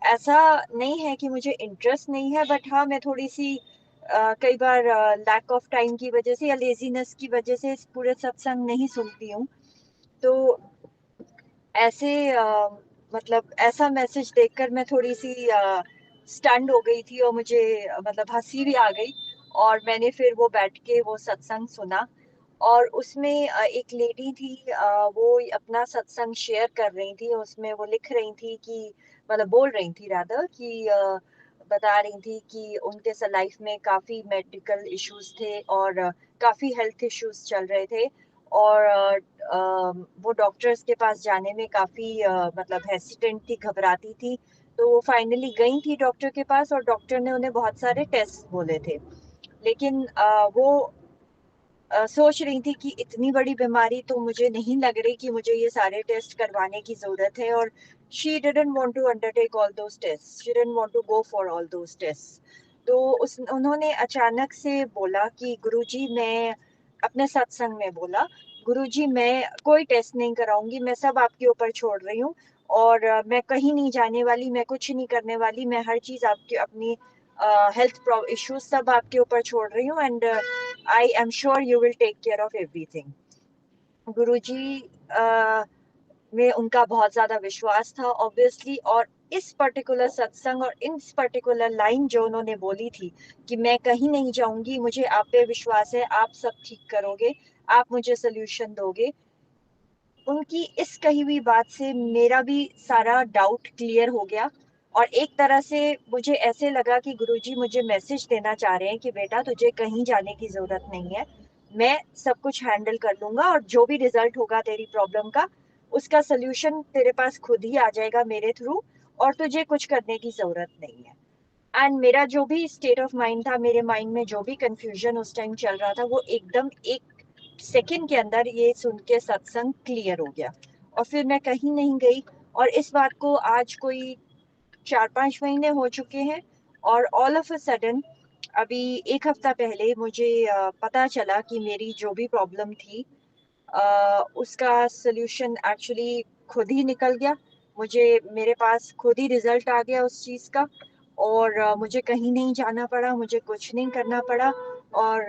ऐसा नहीं है कि मुझे इंटरेस्ट नहीं है बट हाँ, मैं थोड़ी-सी कई बार लैक ऑफ टाइम की वज़ह से या लेज़ीनेस की वज़ह से इस पूरे सत्संग नहीं सुनती हूँ। तो ऐसे मतलब ऐसा मैसेज देखकर मैं थोड़ी-सी स्टन्ड हो गई थी और मुझे मतलब हँसी भी आ गई और मैंने फिर वो बैठ के वो सत्संग सुना और उसमें एक लेडी थी, वो अपना सत्संग शेयर कर रही थी। उसमें वो लिख रही थी कि मतलब बोल रही थी रादर कि बता रही थी कि उनके लाइफ में काफ़ी मेडिकल इश्यूज़ थे और काफ़ी हेल्थ इश्यूज़ चल रहे थे और वो डॉक्टर्स के पास जाने में काफ़ी मतलब हेसिटेंट थी, घबराती थी। तो वो फाइनली गई थी डॉक्टर के पास और डॉक्टर ने उन्हें बहुत सारे टेस्ट बोले थे। लेकिन वो सोच रही थी कि इतनी बड़ी बीमारी तो मुझे नहीं लग रही कि मुझे ये सारे टेस्ट करवाने की ज़रूरत है और she didn't want to undertake all those tests, she didn't want to go for all those tests. तो उस उन्होंने अचानक से बोला कि गुरुजी मैं अपने सत्संग में बोला, गुरुजी मैं कोई टेस्ट नहीं कराऊँगी, मैं सब आपके ऊपर छोड़ रही हूँ और मैं कहीं नहीं जाने वाली, मैं कुछ नहीं करने वाली, मैं हर चीज़ आपकी अपनी हेल्थ इश्यूज सब आपके ऊपर छोड़ रही हूँ and I am sure you will take care of everything. गुरुजी में उनका बहुत ज़्यादा विश्वास था ऑब्वियसली और इस पर्टिकुलर सत्संग और इस पर्टिकुलर लाइन जो उन्होंने बोली थी कि मैं कहीं नहीं जाऊंगी, मुझे आप पे विश्वास है, आप सब ठीक करोगे, आप मुझे सोल्यूशन दोगे। उनकी इस कही हुई बात से मेरा भी सारा डाउट क्लियर हो गया और एक तरह से मुझे ऐसे लगा कि गुरुजी मुझे मैसेज देना चाह रहे हैं कि बेटा तुझे कहीं जाने की ज़रूरत नहीं है, मैं सब कुछ हैंडल कर लूँगा और जो भी रिज़ल्ट होगा तेरी प्रॉब्लम का, उसका सॉल्यूशन तेरे पास खुद ही आ जाएगा मेरे थ्रू और तुझे कुछ करने की ज़रूरत नहीं है। एंड मेरा जो भी स्टेट ऑफ माइंड था, मेरे माइंड में जो भी कन्फ्यूज़न उस टाइम चल रहा था, वो एकदम 1 सेकंड के अंदर ये सुन के सत्संग क्लियर हो गया और फिर मैं कहीं नहीं गई और इस बात को आज कोई 4-5 महीने हो चुके हैं और ऑल ऑफ अ सडन अभी 1 हफ्ता पहले मुझे पता चला कि मेरी जो भी प्रॉब्लम थी उसका सॉल्यूशन एक्चुअली खुद ही निकल गया। मुझे मेरे पास खुद ही रिज़ल्ट आ गया उस चीज़ का और मुझे कहीं नहीं जाना पड़ा, मुझे कुछ नहीं करना पड़ा और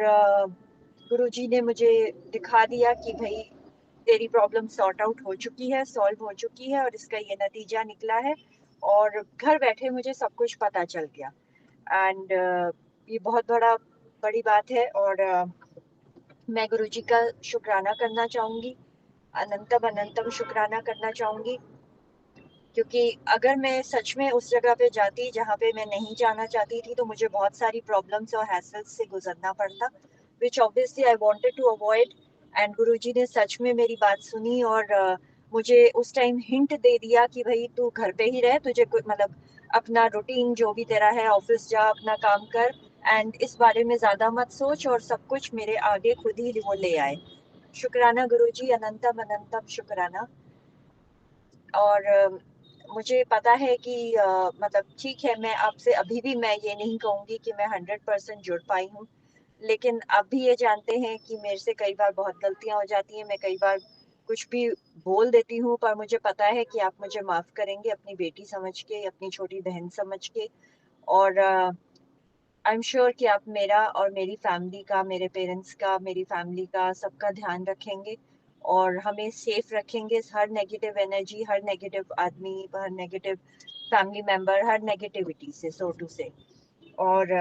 गुरुजी ने मुझे दिखा दिया कि भई तेरी प्रॉब्लम सॉर्ट आउट हो चुकी है, सॉल्व हो चुकी है और इसका ये नतीजा निकला है और घर बैठे मुझे सब कुछ पता चल गया एंड ये बहुत बड़ी बात है और मैं गुरुजी का शुक्राना करना चाहूँगी, अनंतम अनंतम शुक्राना करना चाहूँगी क्योंकि अगर मैं सच में उस जगह पे जाती जहाँ पे मैं नहीं जाना चाहती थी, तो मुझे बहुत सारी प्रॉब्लम्स और हैसल्स से गुज़रना पड़ता, which obviously I wanted to avoid and गुरुजी ने सच में मेरी बात सुनी और मुझे उस टाइम हिंट दे दिया कि भई तू घर पे ही रह, तुझे कोई मतलब अपना रूटीन जो भी तेरा है ऑफ़िस जा, अपना काम कर एंड इस बारे में ज़्यादा मत सोच और सब कुछ मेरे आगे खुद ही वो ले आए। शुक्राना गुरुजी, अनंतम अनंतम शुक्राना। और मुझे पता है कि मतलब ठीक है मैं आपसे अभी भी मैं ये नहीं कहूँगी कि मैं 100% जुड़ पाई हूँ। लेकिन आप भी ये जानते हैं कि मेरे से कई बार बहुत गलतियाँ हो जाती हैं, मैं कई बार कुछ भी बोल देती हूँ पर मुझे पता है कि आप मुझे माफ़ करेंगे अपनी बेटी समझ के, अपनी छोटी बहन समझ के और आई एम श्योर कि आप मेरा और मेरी फैमिली का, मेरे पेरेंट्स का, मेरी फैमिली का सबका ध्यान रखेंगे और हमें सेफ रखेंगे हर नेगेटिव एनर्जी, हर नेगेटिव आदमी, हर नेगेटिव फैमिली मेंबर, हर नेगेटिविटी से सो टू से और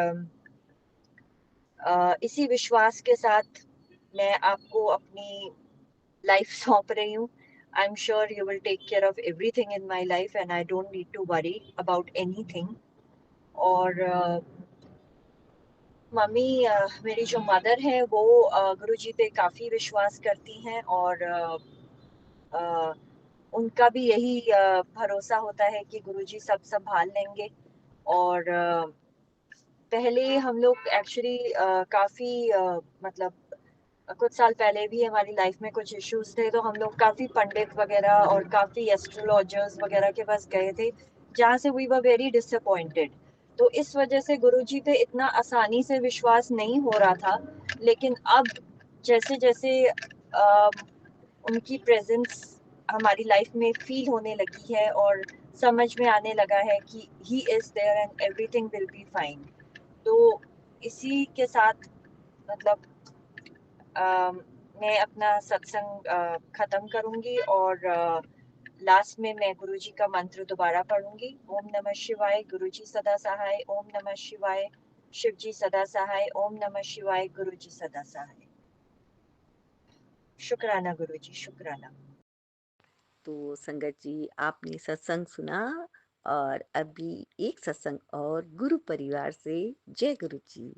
इसी विश्वास के साथ मैं आपको अपनी लाइफ सौंप रही हूँ। I am sure you will take care of everything in my life and I don't need to worry about anything और मम्मी मेरी जो मदर है वो गुरुजी पे काफ़ी विश्वास करती हैं और अ, उनका भी यही भरोसा होता है कि गुरुजी सब सँभाल लेंगे और पहले हम लोग एक्चुअली काफ़ी मतलब कुछ साल पहले भी हमारी लाइफ में कुछ इश्यूज़ थे, तो हम लोग काफ़ी पंडित वगैरह और काफ़ी एस्ट्रोलॉजर्स वगैरह के पास गए थे, जहाँ से वी वर वेरी डिसअपॉइंटेड। तो इस वजह से गुरुजी पे इतना आसानी से विश्वास नहीं हो रहा था, लेकिन अब जैसे-जैसे उनकी प्रेज़ेंस हमारी लाइफ में फ़ील होने लगी है और समझ में आने लगा है कि he is there and everything will be fine. तो इसी के साथ मतलब मैं अपना सत्संग खत्म करूँगी और लास्ट में मैं गुरुजी का मंत्र दोबारा पढ़ूँगी। ओम नमः शिवाय, गुरुजी सदा सहाय, ओम नमः शिवाय, शिवजी सदा सहाय, ओम नमः शिवाय, गुरुजी सदा सहाय। शुक्राना गुरुजी, शुक्राना। तो संगत जी आपने सत्संग सुना और अभी एक सत्संग और गुरु परिवार से जय गुरु जी।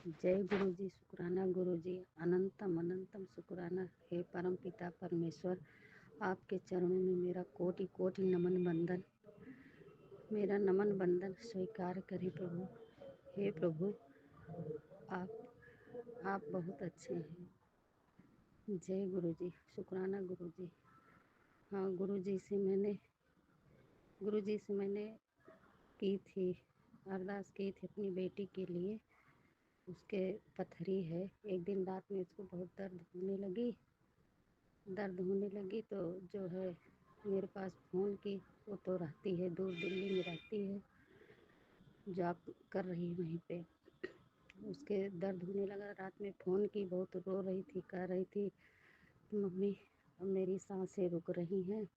जय गुरु जी, शुक्राना गुरु जी, अनंतम अनंतम शुक्राना हे परम पिता परमेश्वर, आपके चरणों में मेरा कोटि कोटि नमन बंदन, मेरा नमन बंदन स्वीकार करें प्रभु। हे प्रभु, आप बहुत अच्छे हैं। जय गुरु जी, शुक्राना गुरु जी। हाँ, गुरु जी से मैंने की थी अरदास की थी अपनी बेटी के लिए। उसके पथरी है। एक दिन रात में उसको बहुत दर्द होने लगी तो जो है मेरे पास फ़ोन की, वो तो रहती है दूर, दिल्ली में रहती है, जॉब कर रही है वहीं पे। उसके दर्द होने लगा, रात में फ़ोन की, बहुत रो रही थी, कह रही थी मम्मी अब मेरी सांसें रुक रही हैं।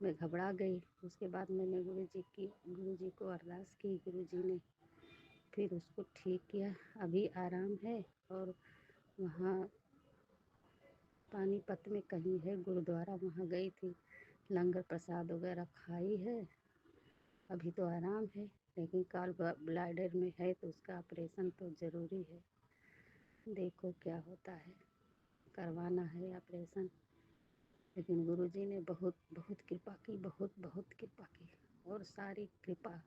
मैं घबरा गई। उसके बाद मैंने गुरु जी को अरदास की। गुरु जी ने फिर उसको ठीक किया। अभी आराम है और वहाँ पानीपत में कहीं है गुरुद्वारा, वहाँ गई थी, लंगर प्रसाद वगैरह खाई है अभी तो आराम है, लेकिन गॉल ब्लैडर में है तो उसका ऑपरेशन तो ज़रूरी है। देखो क्या होता है, करवाना है ऑपरेशन। लेकिन गुरुजी ने बहुत बहुत कृपा की, बहुत बहुत कृपा की, और सारी कृपा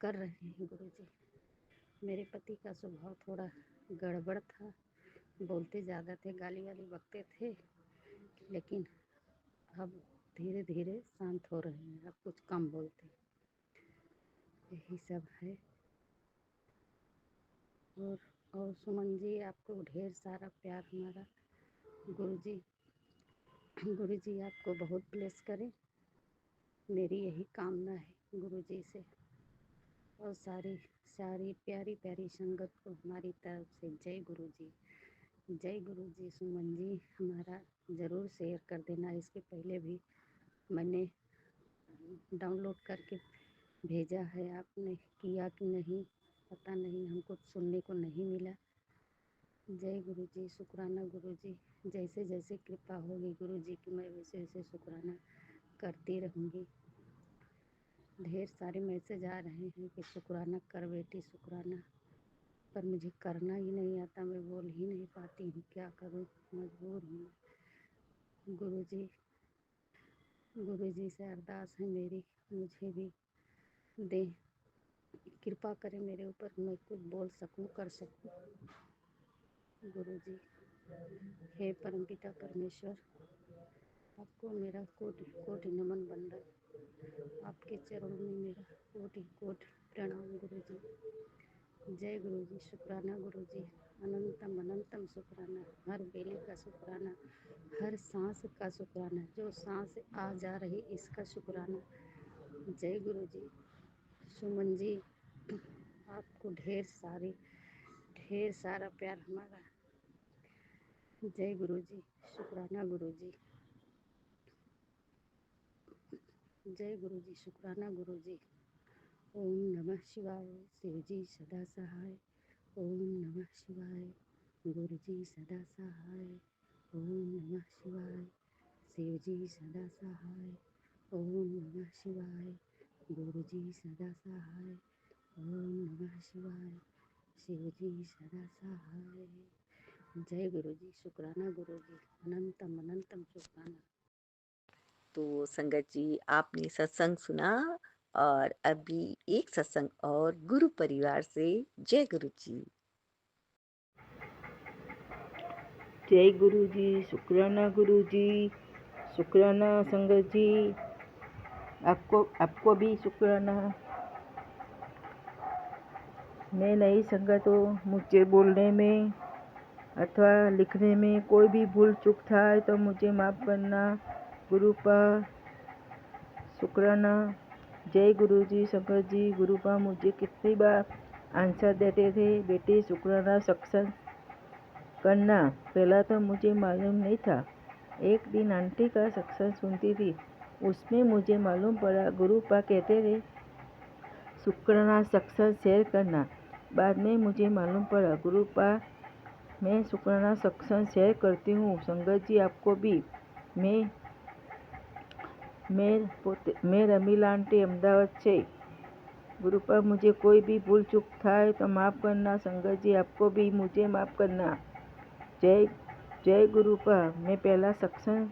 कर रहे हैं गुरुजी। मेरे पति का स्वभाव थोड़ा गड़बड़ था, बोलते ज़्यादा थे, गाली वाली बकते थे, लेकिन अब धीरे धीरे शांत हो रहे हैं, अब कुछ कम बोलते। यही सब है। और सुमन जी, आपको ढेर सारा प्यार हमारा। गुरुजी गुरुजी आपको बहुत ब्लेस करें, मेरी यही कामना है गुरुजी से। और सारी सारी प्यारी प्यारी संगत को हमारी तरफ से जय गुरुजी। जय गुरुजी। सुमन जी हमारा ज़रूर शेयर कर देना। इसके पहले भी मैंने डाउनलोड करके भेजा है, आपने किया कि नहीं पता नहीं, हमको सुनने को नहीं मिला। जय गुरुजी। शुक्राना गुरुजी। जैसे जैसे कृपा होगी गुरुजी की, मैं वैसे वैसे शुक्राना करती रहूँगी। ढेर सारे मैसेज आ रहे हैं कि शुक्राना कर बेटी, शुक्राना, पर मुझे करना ही नहीं आता, मैं बोल ही नहीं पाती हूँ, क्या करूँ, मजबूर हूँ। गुरुजी गुरुजी से अरदास है मेरी, मुझे भी दे, कृपा करें मेरे ऊपर, मैं कुछ बोल सकूं, कर सकूं। गुरुजी, हे परमपिता परमेश्वर, आपको मेरा कोटि कोटि नमन वंदन, आपके चरणों में मेरा कोटि कोटि प्रणाम गुरुजी। जय गुरुजी। शुक्राना गुरुजी। अनंतम अनंतम शुक्राना, हर बेले का शुक्राना, हर सांस का शुक्राना, जो सांस आ जा रही इसका शुक्राना। जय गुरुजी। सुमन जी, आपको ढेर सारा प्यार हमारा। जय गुरुजी। शुक्राना गुरुजी। जय गुरुजी। शुक्राना गुरुजी। ओम नमः शिवाय। शिवजी सदा सहाय। ओम नमः शिवाय। गुरुजी सदा सहाय। ओम नमः शिवाय। शिवजी सदा सहाय। ओम नमः शिवाय। गुरुजी सदा सहाय। ओम नमः शिवाय। शिवजी सदा सहाय। जय गुरुजी। शुक्राना गुरुजी। अनंतम अनंतम शुक्राना। तो संगत जी, आपने सत्संग सुना, और अभी एक सत्संग और गुरु परिवार से। जय गुरु जी। जय गुरु जी। शुक्राना गुरु जी। शुक्राना संगत जी, आपको भी शुक्राना। मैं नई संगत हूँ, मुझे बोलने में अथवा लिखने में कोई भी भूल चूक था तो मुझे माफ़ करना। गुरुपा शुक्राना। जय गुरु जी। संगत जी, गुरुपा मुझे कितनी बार आंसर देते थे, बेटी शुक्राना सत्संग करना। पहला तो मुझे मालूम नहीं था। एक दिन आंटी का सत्संग सुनती थी, उसमें मुझे मालूम पड़ा गुरुपा कहते थे शुक्राना सत्संग शेयर करना। बाद में मुझे मालूम पड़ा गुरुपा मैं शुक्राना सत्संग शेयर करती हूँ। संगत जी आपको भी। मैं रमीला आंटी अहमदाबाद से। गुरुपा मुझे कोई भी भूल चूक था तो माफ़ करना। संगत जी आपको भी मुझे माफ़ करना। जय गुरुपा। मैं पहला सत्संग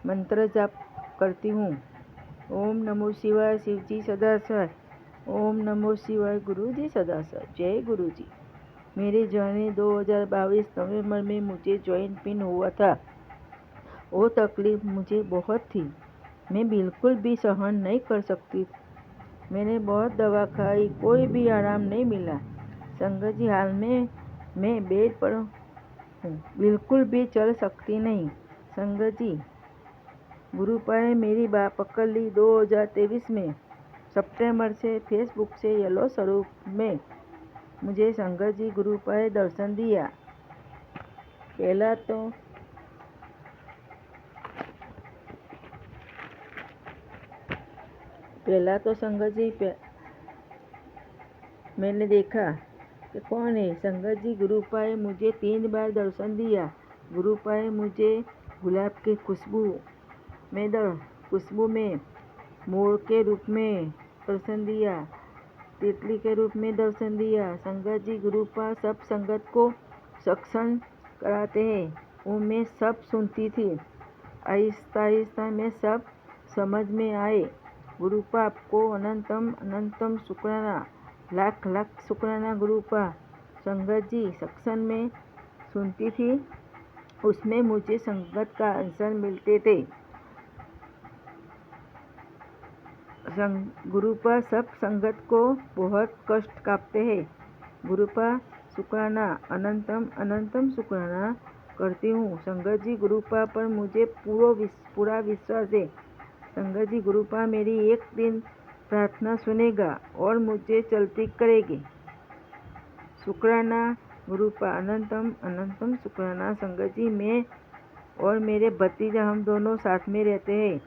मंत्र जाप करती हूँ। ओम नमो शिवाय। शिवजी सदा सहाय। ओम नमो शिवाय। गुरुजी सदा सहाय। जय गुरुजी। मेरे जाने 2022 नवंबर में मुझे जॉइंट पेन हुआ था। वो तकलीफ मुझे बहुत थी, मैं बिल्कुल भी सहन नहीं कर सकती। मैंने बहुत दवा खाई, कोई भी आराम नहीं मिला। संगत जी हाल में मैं बेड पर हूँ, बिल्कुल भी चल सकती नहीं। संगत जी गुरुपा ने मेरी बात पकड़ ली। 2023 में सितंबर से फेसबुक से येलो स्वरूप में मुझे संगत जी गुरुपा ने दर्शन दिया। पहला तो संगत जी मैंने देखा कि कौन है। संगत जी गुरुपा ने मुझे 3 बार दर्शन दिया। गुरुपा ने मुझे गुलाब की खुशबू में मोर के रूप में दर्शन दिया, तितली के रूप में दर्शन दिया। संगत जी गुरुपा सब संगत को सत्संग कराते हैं। वो मैं सब सुनती थी। आहिस्ता आहिस्ता में सब समझ में आए। गुरुपा आपको अनंतम अनंतम शुक्राना, लाख लाख शुक्राना गुरुपा। संगत जी सत्संग में सुनती थी, उसमें मुझे संगत का आंसर मिलते थे। गुरुपा सब संगत को बहुत कष्ट काटते हैं। गुरुपा शुक्राना, अनंतम अनंतम शुक्राना करती हूँ। संगत जी गुरुपा पर मुझे पूरा विश्वास है। संगत जी गुरुपा मेरी एक दिन प्रार्थना सुनेगा और मुझे चलती करेगी। शुक्राना गुरुपा, अनंतम अनंतम शुक्राना। संगत जी मैं और मेरे भतीजा हम दोनों साथ में रहते हैं।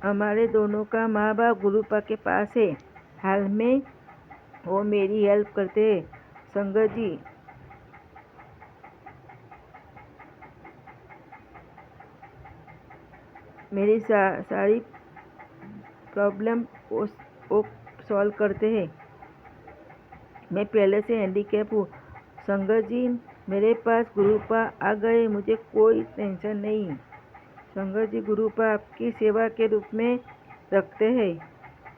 हमारे दोनों का माँ बाप गुरुपा के पास है। हाल में वो मेरी हेल्प करते हैं। संगत जी मेरी सारी प्रॉब्लम वो सॉल्व करते हैं। मैं पहले से हैंडीकैप हूँ। संगत जी मेरे पास गुरुपा आ गए, मुझे कोई टेंशन नहीं। संगत जी गुरुपा आपकी सेवा के रूप में रखते हैं।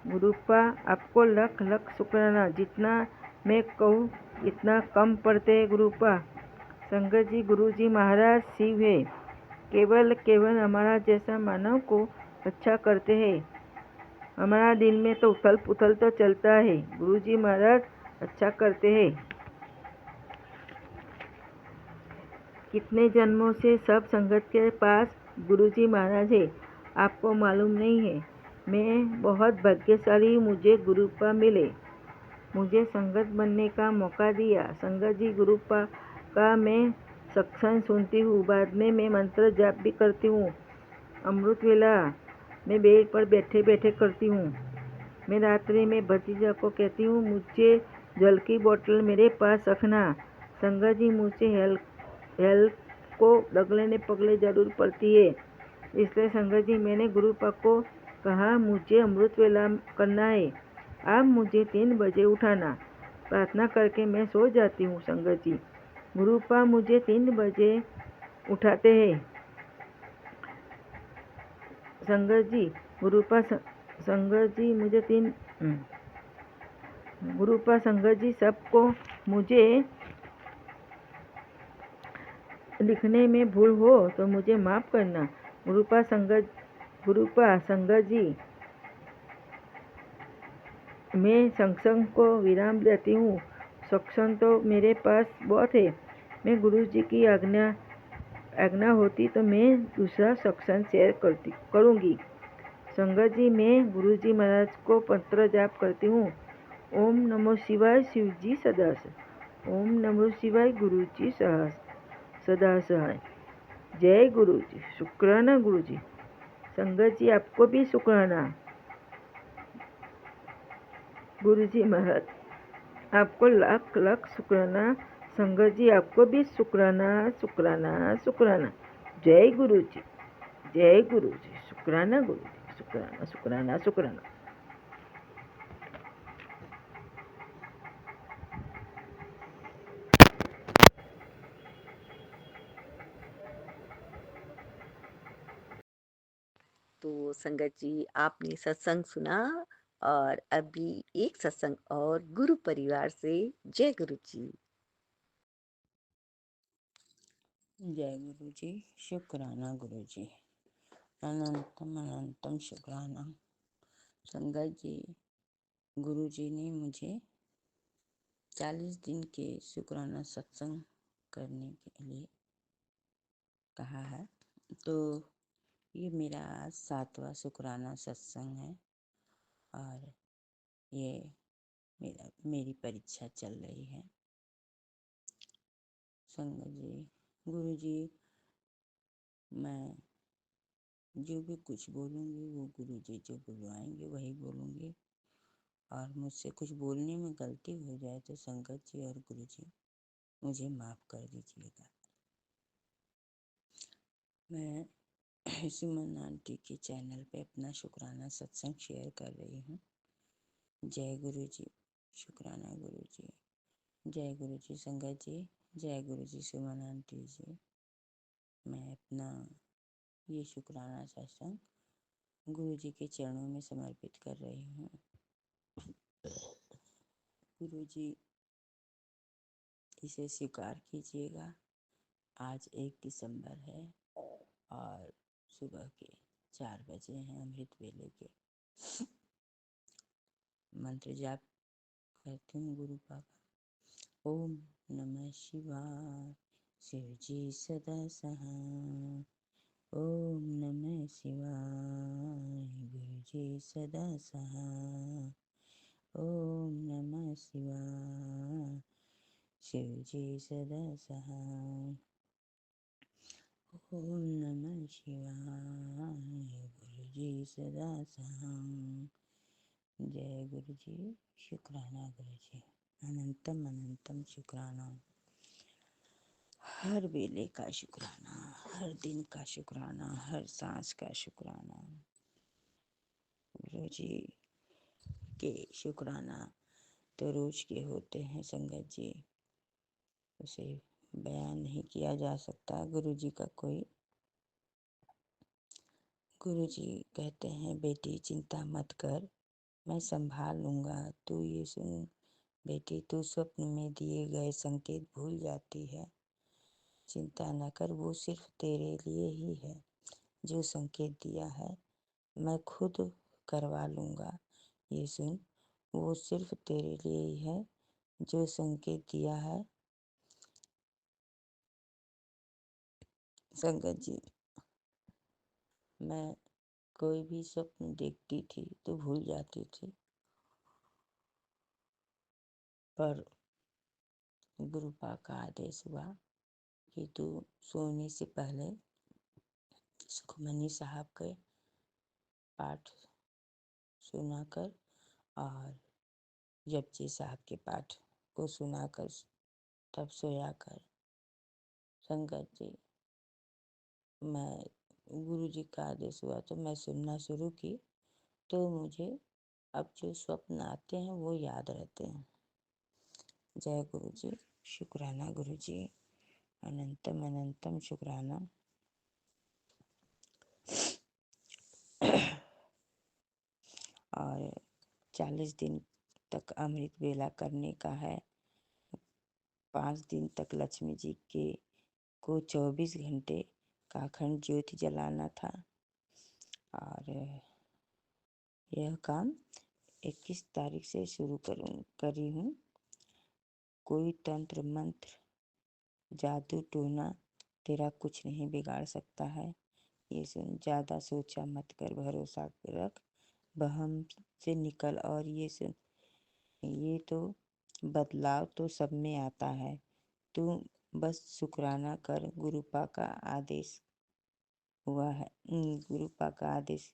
गुरुपा आपको लख लख शुक्राना। जितना मैं कहूँ इतना कम पड़ते हैं गुरुपा। संगत जी गुरुजी महाराज शिव है, केवल हमारा जैसा मानव को अच्छा करते हैं। हमारा दिल में तो उथल पुथल तो चलता है। गुरुजी महाराज अच्छा करते हैं। कितने जन्मों से सब संगत के पास गुरुजी महाराज है, आपको मालूम नहीं है। मैं बहुत भाग्यशाली, मुझे गुरुपा मिले, मुझे संगत बनने का मौका दिया। संगत जी गुरुपा का मैं सत्संग सुनती हूँ, बाद में मैं मंत्र जाप भी करती हूँ। अमृत वेला मैं बेड पर बैठे बैठे करती हूँ। मैं रात्रि में भतीजा को कहती हूँ मुझे जल की बोतल मेरे पास रखना। संगत जी मुझे हेल्प को अगले पगले जरूर पड़ती है, इसलिए संगत जी मैंने गुरुपा को कहा मुझे अमृत वेला करना है, आप मुझे 3 बजे उठाना। प्रार्थना करके मैं सो जाती हूँ। संगत जी गुरुपा मुझे 3 बजे उठाते हैं। संगत जी गुरुपा संगत जी मुझे गुरुपा संगत जी सबको मुझे लिखने में भूल हो तो मुझे माफ़ करना। गुरुपा संगत जी मैं सत्संग को विराम देती हूँ। सत्संग तो मेरे पास बहुत है। मैं गुरुजी की आज्ञा होती तो मैं दूसरा सत्संग शेयर करूँगी। संगत जी मैं गुरुजी महाराज को मंत्र जाप करती हूँ। ओम नमो शिवाय शिवजी सदा सहाय। ओम नमो शिवाय गुरुजी सदा सहाय। जय गुरुजी। शुक्राना गुरुजी। संगत जी आपको भी शुक्राना। गुरुजी महाराज आपको लाख लाख शुक्राना। संगत जी आपको भी शुक्राना शुक्राना शुक्राना। जय गुरुजी, जय गुरुजी। शुक्राना गुरुजी, शुक्राना शुक्राना शुक्राना। तो संगत जी आपने सत्संग सुना और अभी एक सत्संग और गुरु परिवार से। जय गुरु जी। जय गुरु जी। शुक्राना गुरु जी, अनंतम अनंतम शुक्राना। संगत जी गुरु जी ने मुझे 40 दिन के शुक्राना सत्संग करने के लिए कहा है। तो ये मेरा 7वां शुक्राना सत्संग है और ये मेरी परीक्षा चल रही है। संगत जी गुरु जी मैं जो भी कुछ बोलूँगी वो गुरु जी जो बुलवाएंगे वही बोलूँगी, और मुझसे कुछ बोलने में गलती हो जाए तो संगत जी और गुरु जी मुझे माफ़ कर दीजिएगा। मैं सुमन आंटी के चैनल पे अपना शुक्राना सत्संग शेयर कर रही हूँ। जय गुरु जी, शुक्राना गुरु जी, जय गुरु जी संगत जी, जय गुरु जी सुमन आंटी जी। मैं अपना ये शुक्राना सत्संग गुरु जी के चरणों में समर्पित कर रही हूँ। गुरु जी इसे स्वीकार कीजिएगा। आज 1 दिसंबर है और सुबह के 4 बजे हैं अमृत वेले के। मंत्र जाप करती हूँ गुरु पापा। ओम नमः शिवाय, शिव जी सदा सहाय। ओम नमः शिवाय, गुरु जी सदा सहाय। ओम नमः शिवाय, शिव जी सदा सहाय। ओम नमः शिवाय, गुरु जी सदा सहाय। जय गुरु जी, शुक्राना गुरु जी, अनंतम अनंतम शुक्राना। हर वेले का शुक्राना, हर दिन का शुक्राना, हर सांस का शुक्राना। गुरु जी के शुक्राना तो रोज के होते हैं संगत जी, उसे बयान नहीं किया जा सकता। गुरु जी का कोई। गुरु जी कहते हैं बेटी चिंता मत कर, मैं संभाल लूँगा। तू ये सुन बेटी, तू स्वप्न में दिए गए संकेत भूल जाती है। चिंता न कर, वो सिर्फ तेरे लिए ही है। जो संकेत दिया है मैं खुद करवा लूँगा। ये सुन, वो सिर्फ तेरे लिए ही है। जो संकेत दिया है संगत जी, मैं कोई भी स्वप्न देखती थी तो भूल जाती थी, पर गुरु पाक का आदेश हुआ कि तू सोने से पहले सुखमनी साहब के पाठ सुना कर और जपजी साहब के पाठ को सुना कर तब सोया कर। संगत जी, मैं गुरु जी का आदेश हुआ तो मैं सुनना शुरू की, तो मुझे अब जो स्वप्न आते हैं वो याद रहते हैं। जय गुरु जी, शुक्राना गुरु जी, अनंतम अनंतम शुक्राना। और 40 दिन तक अमृत वेला करने का है। 5 दिन तक लक्ष्मी जी के को 24 घंटे का अखंड ज्योति जलाना था और यह काम 21 तारीख से शुरू करी हूँ। कोई तंत्र मंत्र जादू टोना तेरा कुछ नहीं बिगाड़ सकता है। ये सुन, ज़्यादा सोचा मत कर, भरोसा रख, वहम से निकल। और ये सुन, ये तो बदलाव तो सब में आता है, तू बस शुक्राना कर। गुरुपा का आदेश हुआ है। गुरुपा का आदेश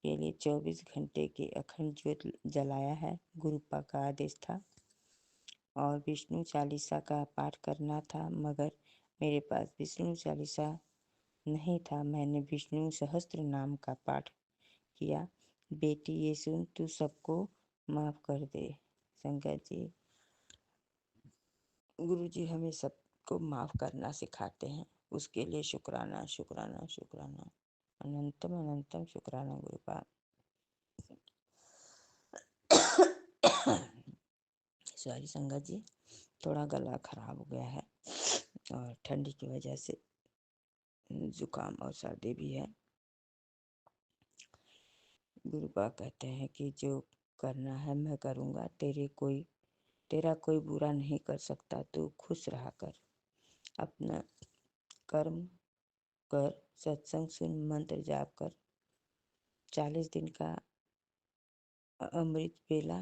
के लिए 24 घंटे के अखंड ज्योत जलाया है। गुरुपा का आदेश था और विष्णु चालीसा का पाठ करना था, मगर मेरे पास विष्णु चालीसा नहीं था। मैंने विष्णु सहस्त्र नाम का पाठ किया। बेटी ये सुन, तू सबको माफ कर दे। संगत जी, गुरु जी हमें सबको माफ करना सिखाते हैं, उसके लिए शुक्राना शुक्राना शुक्राना, अनंतम अनंतम शुक्राना गुरुपा। सॉरी संगत जी, थोड़ा गला खराब हो गया है और ठंडी की वजह से जुकाम और सर्दी भी है। गुरुपा कहते हैं कि जो करना है मैं करूँगा, तेरा कोई बुरा नहीं कर सकता। तू खुश रहा कर, अपना कर्म कर, सत्संग सुन, मंत्र जाप कर। 40 दिन का अमृत वेला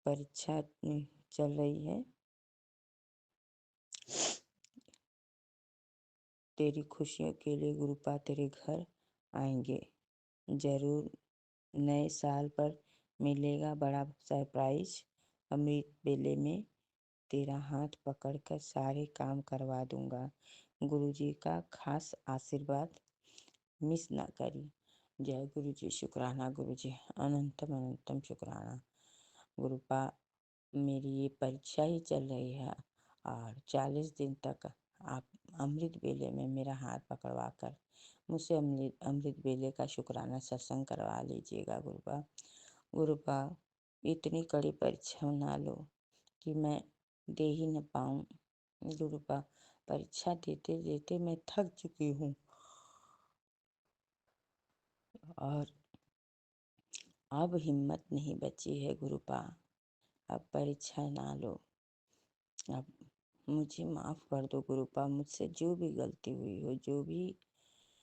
परीक्षा चल रही है। तेरी खुशियों के लिए गुरुपा तेरे घर आएंगे जरूर। नए साल पर मिलेगा बड़ा सरप्राइज। अमृत वेले में तेरा हाथ पकड़कर सारे काम करवा दूंगा। गुरुजी का खास आशीर्वाद मिस ना करी। जय गुरुजी, शुक्राना गुरुजी, अनंतम अनंतम शुक्राना। गुरुपा, मेरी ये परीक्षा ही चल रही है और 40 दिन तक आप अमृत वेले में मेरा हाथ पकड़वा कर मुझसे अमृत वेले का शुक्राना सत्संग करवा लीजिएगा गुरुपा। गुरुपा, इतनी कड़ी परीक्षा ना लो कि मैं दे ही न पाऊँ। गुरुपा, परीक्षा देते देते मैं थक चुकी हूँ और अब हिम्मत नहीं बची है गुरुपा। अब परीक्षा ना लो, अब मुझे माफ़ कर दो गुरुपा। मुझसे जो भी गलती हुई हो, जो भी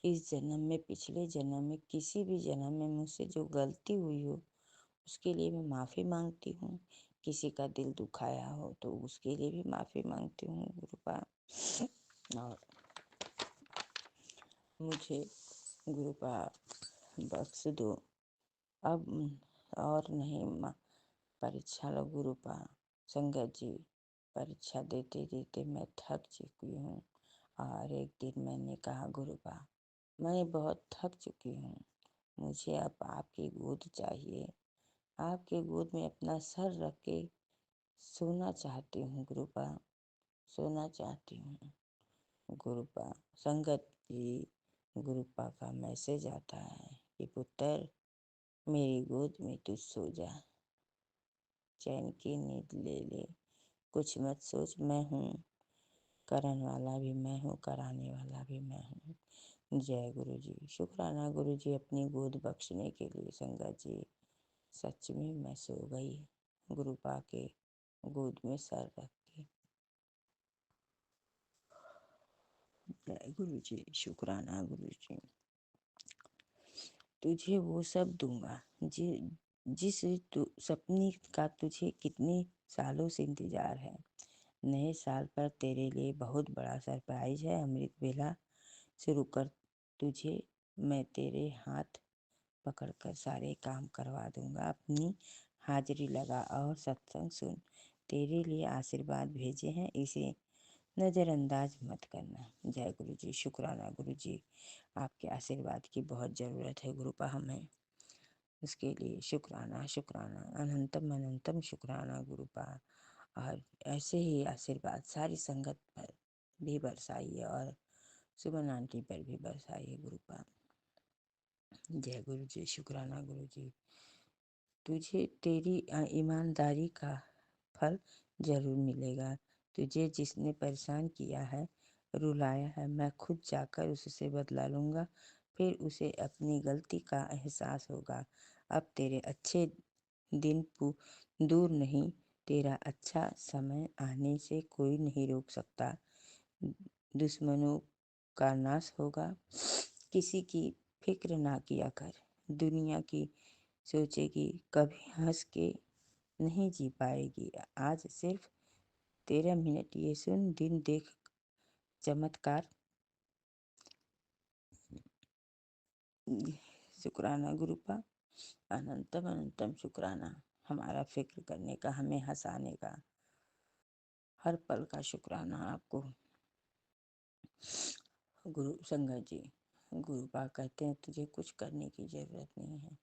इस जन्म में, पिछले जन्म में, किसी भी जन्म में मुझसे जो गलती हुई हो उसके लिए मैं माफ़ी मांगती हूँ। किसी का दिल दुखाया हो तो उसके लिए भी माफ़ी मांगती हूँ गुरुपा। और मुझे गुरुपा बख्श दो। अब और नहीं परीक्षा लो गुरुपा। संगत जी, परीक्षा देते देते मैं थक चुकी हूँ और एक दिन मैंने कहा गुरुपा, मैं बहुत थक चुकी हूँ, मुझे अब आपकी गोद चाहिए। आपके गोद में अपना सर रख के सोना चाहती हूँ गुरुपा, सोना चाहती हूँ गुरुपा। संगत जी, गुरुपा का मैसेज आता है कि पुत्र, मेरी गोद में तू सो जा, चैन की नींद ले ले, कुछ मत सोच। मैं हूँ, करने वाला भी मैं हूँ, कराने वाला भी मैं हूँ। जय गुरु जी, शुक्राना गुरु जी अपनी गोद बख्शने के लिए। संगत जी, सच में मैं सो गई गुरुपा के गोद में सर रख के। जय गुरु जी, शुक्राना गुरु जी। तुझे वो सब दूंगा जिस सपने का तुझे कितने सालों से इंतजार है। नए साल पर तेरे लिए बहुत बड़ा सरप्राइज है। अमृत वेला शुरू कर, तुझे मैं तेरे हाथ पकड़कर सारे काम करवा दूंगा। अपनी हाजिरी लगा और सत्संग सुन। तेरे लिए आशीर्वाद भेजे हैं, इसे नज़रअंदाज मत करना। जय गुरु जी, शुक्राना गुरु जी, आपके आशीर्वाद की बहुत ज़रूरत है गुरुपा हमें। उसके लिए शुक्राना शुक्राना, अनंतम अनंतम शुक्राना गुरुपा। और ऐसे ही आशीर्वाद सारी संगत पर भी बरसाइए और सुमन आंटी पर भी बरसाइए गुरुपा। जय गुरु जी, शुक्राना गुरु जी। तुझे तेरी ईमानदारी का फल जरूर मिलेगा। तुझे जिसने परेशान किया है, रुलाया है, मैं खुद जाकर उससे बदला लूँगा। फिर उसे अपनी गलती का एहसास होगा। अब तेरे अच्छे दिन दूर नहीं, तेरा अच्छा समय आने से कोई नहीं रोक सकता। दुश्मनों का नाश होगा। किसी की फिक्र ना किया कर। दुनिया की सोचेगी, कभी हंस के नहीं जी पाएगी। आज सिर्फ 13 मिनट ये सुन, दिन देख चमत्कार। शुक्राना गुरुपा, अनंतम अनंतम शुक्राना। हमारा फिक्र करने का, हमें हंसाने का, हर पल का शुक्राना आपको गुरु। संगत जी, गुरुपा कहते हैं तुझे कुछ करने की जरूरत नहीं है।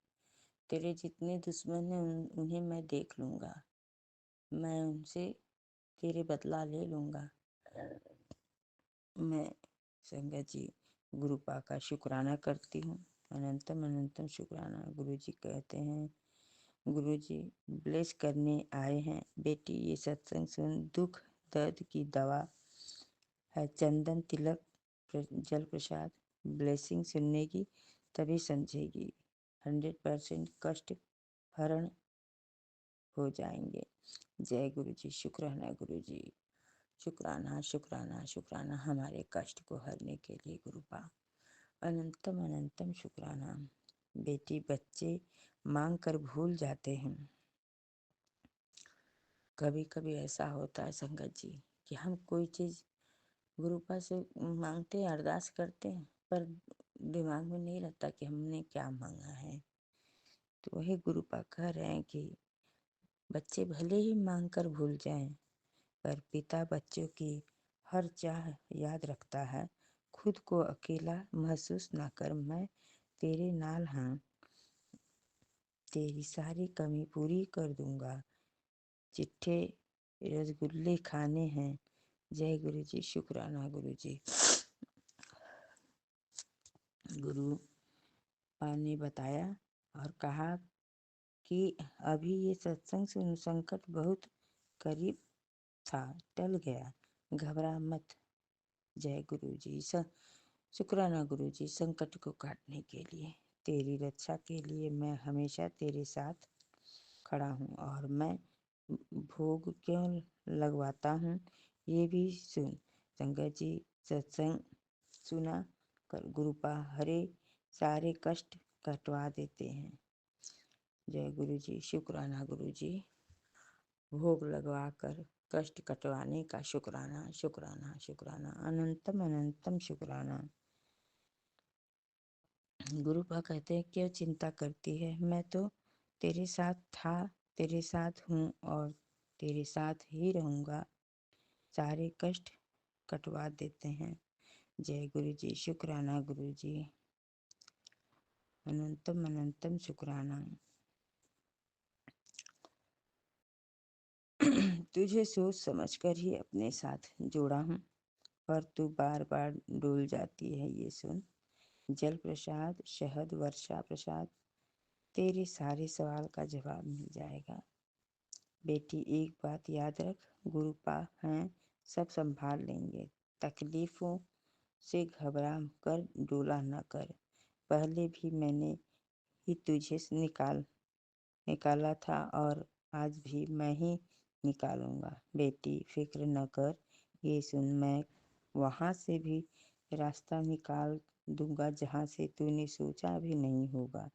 तेरे जितने दुश्मन हैं उन्हें मैं देख लूँगा। मैं उनसे तेरे बदला ले लूँगा। मैं संगत जी गुरुपा का शुक्राना करती हूँ। अनंतम अनंतम शुक्राना। गुरु जी कहते हैं, गुरु जी ब्लेस करने आए हैं बेटी, ये सत्संग सुन, दुख दर्द की दवा है। चंदन तिलक जल प्रसाद, ब्लेसिंग सुनने की तभी समझेगी। 100% कष्ट हरण हो जाएंगे। जय गुरु जी, शुक्राना गुरु जी, शुक्राना शुक्राना शुक्राना हमारे कष्ट को हरने के लिए गुरुपा। अनंतम अनंतम शुक्राना। बेटी बच्चे मांग कर भूल जाते हैं। कभी कभी ऐसा होता है संगत जी कि हम कोई चीज़ गुरुपा से मांगते हैं, अरदास करते हैं, पर दिमाग में नहीं रहता कि हमने क्या मांगा है। तो वही गुरुपा कह रहे हैं कि बच्चे भले ही मांग कर भूल जाएं, पर पिता बच्चों की हर चाह याद रखता है। खुद को अकेला महसूस ना कर, मैं तेरे नाल हाँ, तेरी सारी कमी पूरी कर दूंगा। चिट्ठे रसगुल्ले खाने हैं। जय गुरु जी। शुक्राना गुरु जी। गुरु ने बताया और कहा कि अभी ये सत्संग से संकट बहुत करीब था, टल गया, घबरा मत। जय गुरु जी। शुक्राना गुरु जी। संकट को काटने के लिए, तेरी रक्षा के लिए मैं हमेशा तेरे साथ खड़ा हूँ। और मैं भोग क्यों लगवाता हूँ ये भी सुन। संगत जी, सत्संग सुना कर गुरुपा हरे सारे कष्ट कटवा देते हैं। जय गुरु जी। शुक्राना गुरु जी। भोग लगवा कर कष्ट कटवाने का शुक्राना, शुक्राना, शुक्राना, अनंतम अनंतम शुक्राना। गुरुपा कहते हैं, क्यों चिंता करती है, मैं तो तेरे साथ था, तेरे साथ हूँ और तेरे साथ ही रहूँगा। सारे कष्ट कटवा देते हैं। जय गुरु जी। शुक्राना गुरु जी। अनंतम अनंतम शुक्राना। तुझे सोच समझकर ही अपने साथ जोड़ा हूँ, पर तू बार बार डोल जाती है, ये सुन। जल प्रसाद, शहद, वर्षा प्रसाद, तेरे सारे सवाल का जवाब मिल जाएगा। बेटी एक बात याद रख, गुरुपा हैं, सब संभाल लेंगे। तकलीफों से घबरा कर डोला न कर। पहले भी मैंने ही तुझे निकाला था और आज भी मैं ही निकालूंगा। बेटी फिक्र न कर, ये सुन, मैं वहाँ से भी रास्ता निकाल दूंगा जहाँ से तूने सोचा भी नहीं होगा।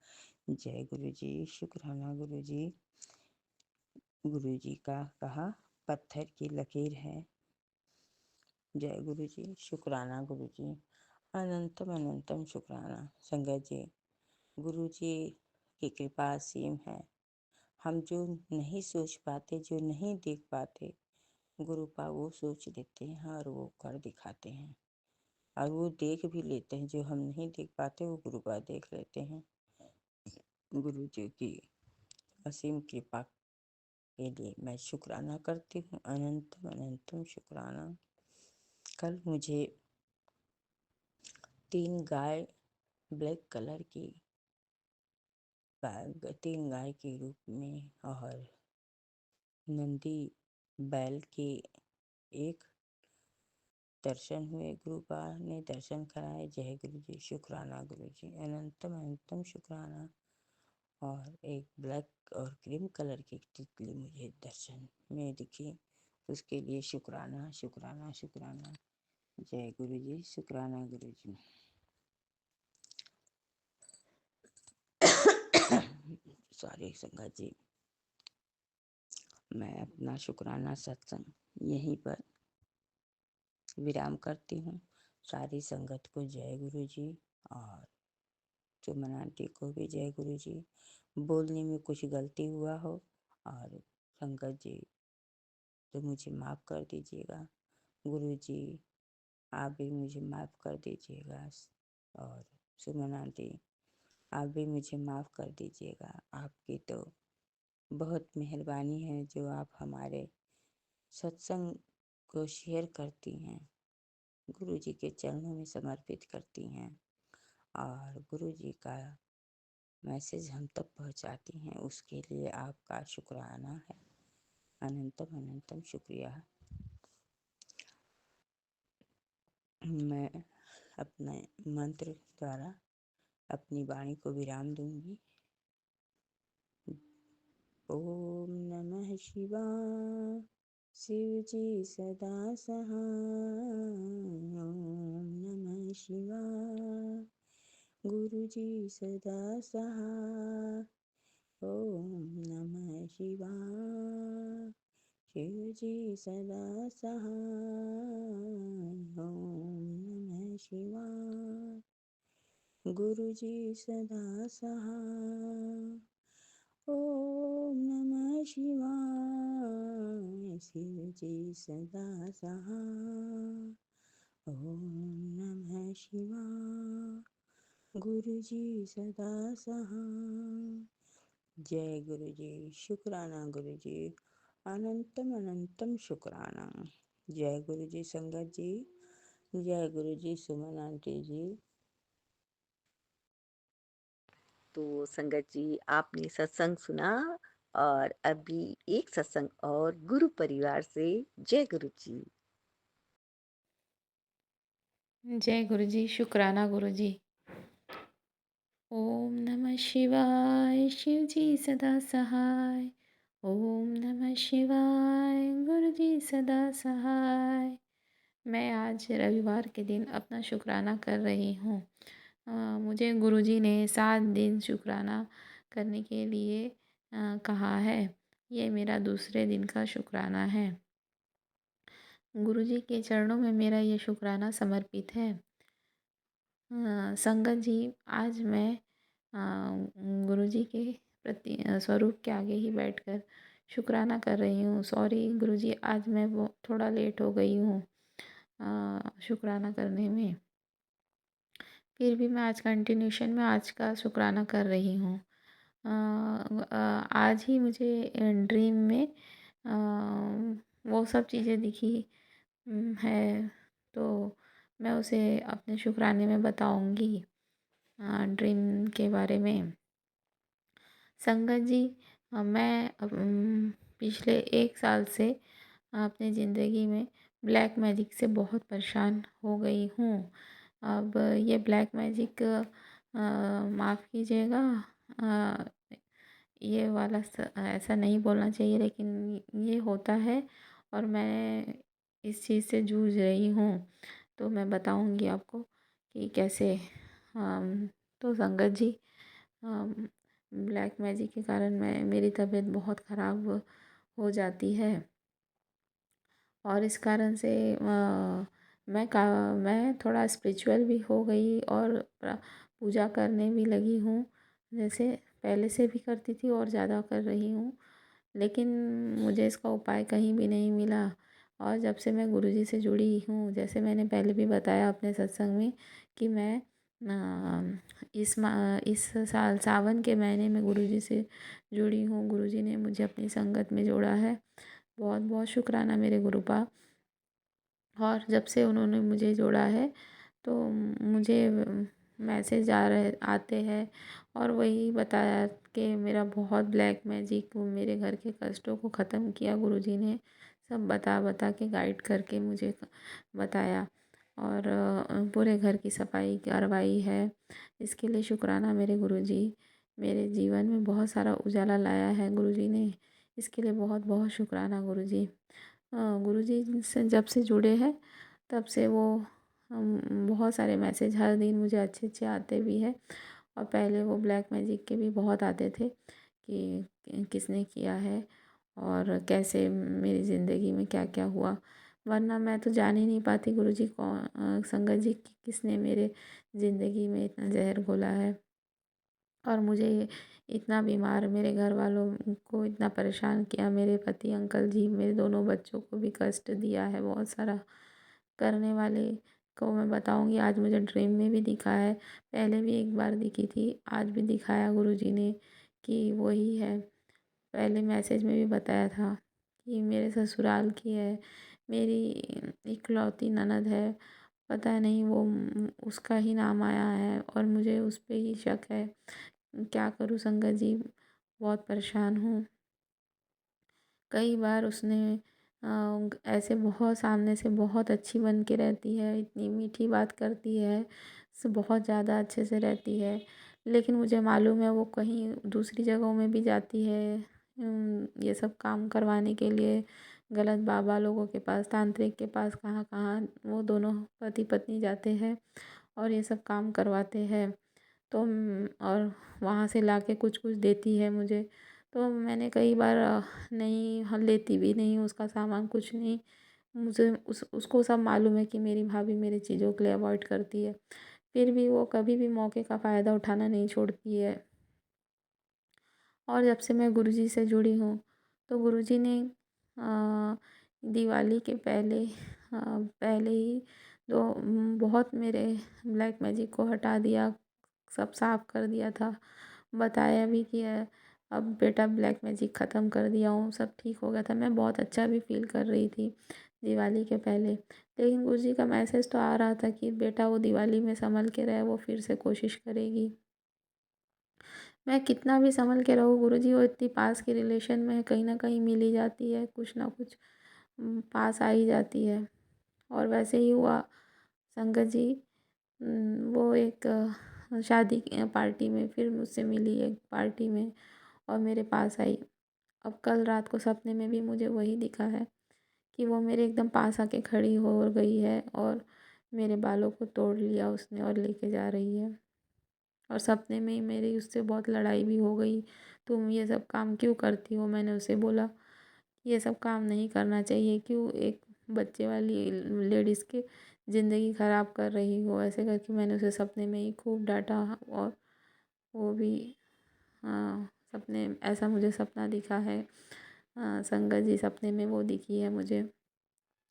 जय गुरु जी। शुक्राना गुरु जी। गुरु जी का कहा पत्थर की लकीर है। जय गुरु जी। शुक्राना गुरु जी। अनंतम अनंतम शुक्राना। संगत जी, गुरु जी की कृपा असीम है। हम जो नहीं सोच पाते, जो नहीं देख पाते, गुरुपा वो सोच लेते हैं और वो कर दिखाते हैं। और वो देख भी लेते हैं, जो हम नहीं देख पाते वो गुरुपा देख लेते हैं। गुरु जी की असीम कृपा के लिए मैं शुक्राना करती हूँ। अनंतम अनंतम शुक्राना। कल मुझे 3 गाय ब्लैक कलर की 3 गाय के रूप में और नंदी बैल के एक दर्शन हुए। गुरुपा ने दर्शन कराए। जय गुरु जी। शुक्राना गुरु जी। अनंतम अनंतम शुक्राना। और एक ब्लैक और क्रीम कलर की तितली मुझे दर्शन में दिखी, उसके लिए शुक्राना, शुक्राना, शुक्राना। जय गुरु जी। शुक्राना गुरु जी। सॉरी संगत जी, मैं अपना शुक्राना सत्संग यहीं पर विराम करती हूँ। सारी संगत को जय गुरु जी और सुमन आंटी को भी जय गुरु जी। बोलने में कुछ गलती हुआ हो और संगत जी तो मुझे माफ़ कर दीजिएगा। गुरु जी आप भी मुझे माफ़ कर दीजिएगा। और सुमन आंटी आप भी मुझे माफ़ कर दीजिएगा। आपकी तो बहुत मेहरबानी है जो आप हमारे सत्संग को शेयर करती हैं, गुरु जी के चरणों में समर्पित करती हैं और गुरु जी का मैसेज हम तक पहुंचाती हैं, उसके लिए आपका शुक्राना है। अनंतम अनंतम शुक्रिया। मैं अपने मंत्र द्वारा अपनी वाणी को विराम दूंगी। ओम नमः शिवाय। शिव जी सदा सहाय। ओम नमः शिवाय। गुरु जी सदा सहाय। ओम नमः शिवाय। शिव जी सदा सहाय। ओम नमः शिवाय। गुरु जी सदा सहाय। ओम नमः शिवाय। शिव जी सदा सहाय। शिवाय गुरुजी सदा सहाय। जय गुरुजी, शुक्राना गुरुजी, अनंतम अनंतम शुक्राना। जय गुरुजी संगत जी, जय गुरुजी सुमन आंटी जी। तो संगत जी, आपने सत्संग सुना और अभी एक सत्संग और गुरु परिवार से। जय गुरु जी। जय गुरु जी, शुक्राना गुरु जी। ओम नमः शिवाय, शिव जी सदा सहाय। ओम नमः शिवाय, गुरु जी सदा सहाय। मैं आज रविवार के दिन अपना शुक्राना कर रही हूँ। मुझे गुरु जी ने 7 दिन शुक्राना करने के लिए कहा है। ये मेरा दूसरे दिन का शुक्राना है। गुरु जी के चरणों में मेरा ये शुक्राना समर्पित है। संगत जी, आज मैं गुरु जी के प्रति स्वरूप के आगे ही बैठकर शुक्राना कर रही हूँ। सॉरी गुरु जी, आज मैं वो थोड़ा लेट हो गई हूँ शुक्राना करने में। फिर भी मैं आज कंटिन्यूशन में आज का शुक्राना कर रही हूँ। आज ही मुझे ड्रीम में वो सब चीज़ें दिखी है, तो मैं उसे अपने शुक्राने में बताऊंगी ड्रीम के बारे में। संगत जी, मैं पिछले 1 साल से अपनी ज़िंदगी में ब्लैक मैजिक से बहुत परेशान हो गई हूँ। अब ये ब्लैक मैजिक माफ़ कीजिएगा, ये वाला ऐसा नहीं बोलना चाहिए, लेकिन ये होता है और मैं इस चीज़ से जूझ रही हूँ। तो मैं बताऊंगी आपको कि कैसे। तो संगत जी, ब्लैक मैजिक के कारण मेरी तबीयत बहुत ख़राब हो जाती है और इस कारण से मैं थोड़ा स्पिरिचुअल भी हो गई और पूजा करने भी लगी हूँ। जैसे पहले से भी करती थी और ज़्यादा कर रही हूँ, लेकिन मुझे इसका उपाय कहीं भी नहीं मिला। और जब से मैं गुरुजी से जुड़ी हूँ, जैसे मैंने पहले भी बताया अपने सत्संग में कि मैं इस साल सावन के महीने में गुरुजी से जुड़ी हूँ। गुरुजी ने मुझे अपनी संगत में जोड़ा है। बहुत बहुत शुक्राना मेरे गुरुपा। और जब से उन्होंने मुझे जोड़ा है तो मुझे मैसेज आते हैं और वही बताया कि मेरा बहुत ब्लैक मैजिक मेरे घर के कष्टों को ख़त्म किया गुरुजी ने। सब बता बता के गाइड करके मुझे बताया और पूरे घर की सफाई करवाई है। इसके लिए शुक्राना मेरे गुरुजी। मेरे जीवन में बहुत सारा उजाला लाया है गुरुजी ने, इसके लिए बहुत बहुत शुक्राना गुरुजी। गुरुजी से जब से जुड़े हैं तब से वो बहुत सारे मैसेज हर दिन मुझे अच्छे अच्छे आते भी है। और पहले वो ब्लैक मैजिक के भी बहुत आते थे कि किसने किया है और कैसे मेरी ज़िंदगी में क्या क्या हुआ, वरना मैं तो जान ही नहीं पाती गुरुजी कौन संगत जी किसने मेरे ज़िंदगी में इतना जहर घोला है और मुझे इतना बीमार, मेरे घर वालों को इतना परेशान किया, मेरे पति अंकल जी, मेरे दोनों बच्चों को भी कष्ट दिया है बहुत सारा। करने वाले को मैं बताऊंगी, आज मुझे ड्रीम में भी दिखा है, पहले भी एक बार दिखी थी, आज भी दिखाया गुरुजी ने कि वही है। पहले मैसेज में भी बताया था कि मेरे ससुराल की है, मेरी इकलौती ननद है, पता नहीं वो उसका ही नाम आया है और मुझे उस पर ही शक है। क्या करूँ संगत जी, बहुत परेशान हूँ। कई बार उसने ऐसे बहुत सामने से बहुत अच्छी बन के रहती है, इतनी मीठी बात करती है, बहुत ज़्यादा अच्छे से रहती है, लेकिन मुझे मालूम है वो कहीं दूसरी जगहों में भी जाती है ये सब काम करवाने के लिए, गलत बाबा लोगों के पास, तांत्रिक के पास, कहाँ कहाँ वो दोनों पति पत्नी जाते हैं और ये सब काम करवाते हैं। तो और वहाँ से लाके कुछ कुछ देती है मुझे, तो मैंने कई बार नहीं, लेती भी नहीं उसका सामान, कुछ नहीं। मुझे उसको सब मालूम है कि मेरी भाभी मेरी चीज़ों के लिए अवॉइड करती है, फिर भी वो कभी भी मौके का फ़ायदा उठाना नहीं छोड़ती है। और जब से मैं गुरुजी से जुड़ी हूँ तो गुरुजी ने दिवाली के पहले ही तो बहुत मेरे ब्लैक मैजिक को हटा दिया, सब साफ कर दिया था, बताया भी कि अब बेटा ब्लैक मैजिक ख़त्म कर दिया हूँ, सब ठीक हो गया था। मैं बहुत अच्छा भी फील कर रही थी दिवाली के पहले। लेकिन गुरुजी का मैसेज तो आ रहा था कि बेटा वो दिवाली में संभल के रहे, वो फिर से कोशिश करेगी। मैं कितना भी संभल के रहूँ गुरुजी, वो इतनी पास की रिलेशन में है, कहीं ना कहीं मिल ही जाती है, कुछ ना कुछ पास आ ही जाती है। और वैसे ही हुआ संगत जी। वो एक शादी की पार्टी में फिर मुझसे मिली एक पार्टी में और मेरे पास आई। अब कल रात को सपने में भी मुझे वही दिखा है कि वो मेरे एकदम पास आके खड़ी हो गई है और मेरे बालों को तोड़ लिया उसने और लेके जा रही है। और सपने में ही मेरी उससे बहुत लड़ाई भी हो गई, तुम ये सब काम क्यों करती हो। मैंने उसे बोला ये सब काम नहीं करना चाहिए, क्यों एक बच्चे वाली लेडीज़ की ज़िंदगी ख़राब कर रही हो, ऐसे करके मैंने उसे सपने में ही खूब डांटा। और वो भी सपने ऐसा मुझे सपना दिखा है। संगत जी सपने में वो दिखी है मुझे,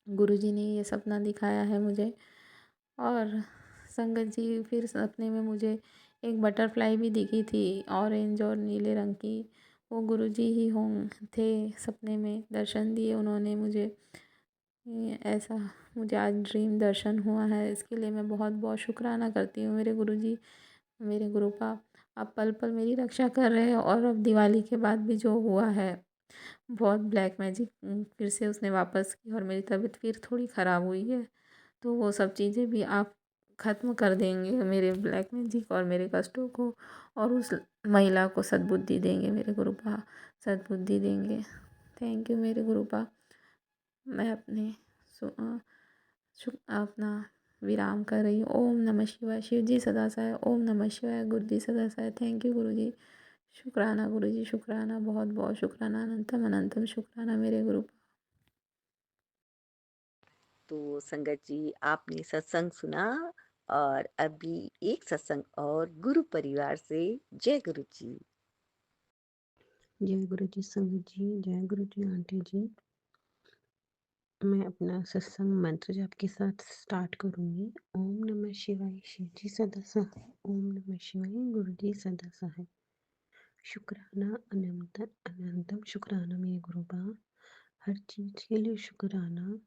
गुरुजी ने ये सपना दिखाया है मुझे। और संगत जी फिर सपने में मुझे एक बटरफ्लाई भी दिखी थी, ऑरेंज और नीले रंग की। वो गुरुजी ही हों थे, सपने में दर्शन दिए उन्होंने मुझे। ये ऐसा मुझे आज ड्रीम दर्शन हुआ है, इसके लिए मैं बहुत बहुत शुक्राना करती हूँ मेरे गुरुजी, मेरे गुरुपा। आप पल पल मेरी रक्षा कर रहे हैं। और अब दिवाली के बाद भी जो हुआ है, बहुत ब्लैक मैजिक फिर से उसने वापस की और मेरी तबीयत फिर थोड़ी ख़राब हुई है। तो वो सब चीज़ें भी आप ख़त्म कर देंगे मेरे ब्लैक मैजिक और मेरे कष्टों को, और उस महिला को सद्बुद्धि देंगे मेरे गुरुपा, सद्बुद्धि देंगे। थैंक यू मेरे गुरुपा। मैं अपने अपना विराम कर रही हूँ। ओम नमः शिवाय। शिव जी सदा सहाय। ओम नमः शिवाय। गुरु जी सदा सहाय। थैंक यू गुरु जी। शुक्राना गुरु जी, शुक्राना, बहुत बहुत शुक्राना, अनंतम अनंतम शुक्राना मेरे गुरु। तो संगत जी आपने सत्संग सुना और अभी एक सत्संग और गुरु परिवार से। जय गुरु जी। जय गुरु जी संगत जी, जय गुरु जी आंटी जी। मैं अपना सत्संग मंत्र जप के साथ स्टार्ट करूंगी। ओम नमः शिवाय। शिव जी सदा सहाय। ओम नमः शिवाय। गुरु जी सदा सहाय। शुक्राना अनंतम अनंतम शुक्राना मेरे गुरुबा, हर चीज के लिए शुक्राना।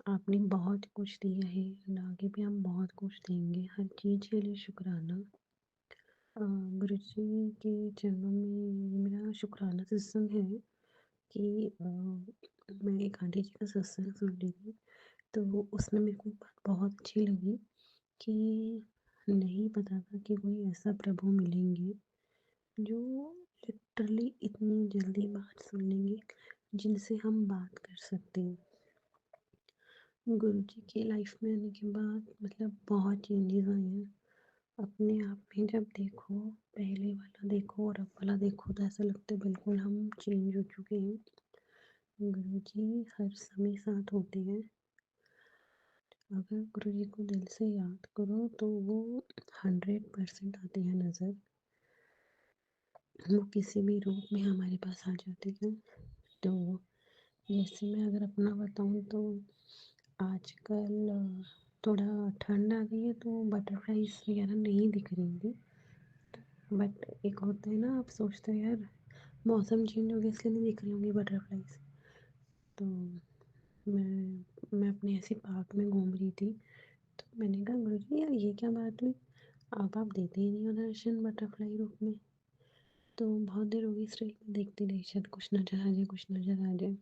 आपने बहुत कुछ दिया है और आगे भी हम बहुत कुछ देंगे, हर चीज के लिए शुक्राना। गुरु जी के चरणों में ये मेरा शुक्राना सत्संग है कि मैं एक आंटी जी का सत्संग सुन रही थी, तो उसमें मेरे को एक बात बहुत अच्छी लगी कि नहीं पता था कि कोई ऐसा प्रभु मिलेंगे जो लिटरली इतनी जल्दी बात सुन लेंगे, जिनसे हम बात कर सकते हैं। गुरु जी की लाइफ में आने के बाद मतलब बहुत चेंजेस आए हैं अपने आप में। जब देखो पहले वाला देखो और अब वाला देखो तो ऐसा लगता है बिल्कुल हम चेंज हो चुके हैं। गुरु जी हर समय साथ होते हैं। अगर गुरु जी को दिल से याद करो तो वो 100% आते हैं नज़र। वो किसी भी रूप में हमारे पास आ जाते हैं। तो जैसे मैं अगर अपना बताऊँ तो आजकल थोड़ा ठंड आ गई है तो बटरफ्लाइज वगैरह नहीं दिख रही थी। बट एक होता है ना, आप सोचते हो यार मौसम चेंज हो गया इसलिए नहीं दिख रही होंगी बटरफ्लाइज। तो मैं अपने ऐसे पार्क में घूम रही थी, तो मैंने कहा गुरु जी यार ये क्या बात हुई, आप देते ही नहीं हो दर्शन बटरफ्लाई रूप में। तो बहुत देर हो गई स्ट्रीट में देखती रही, शायद कुछ नज़र आ जाए, कुछ नज़र आ जाए।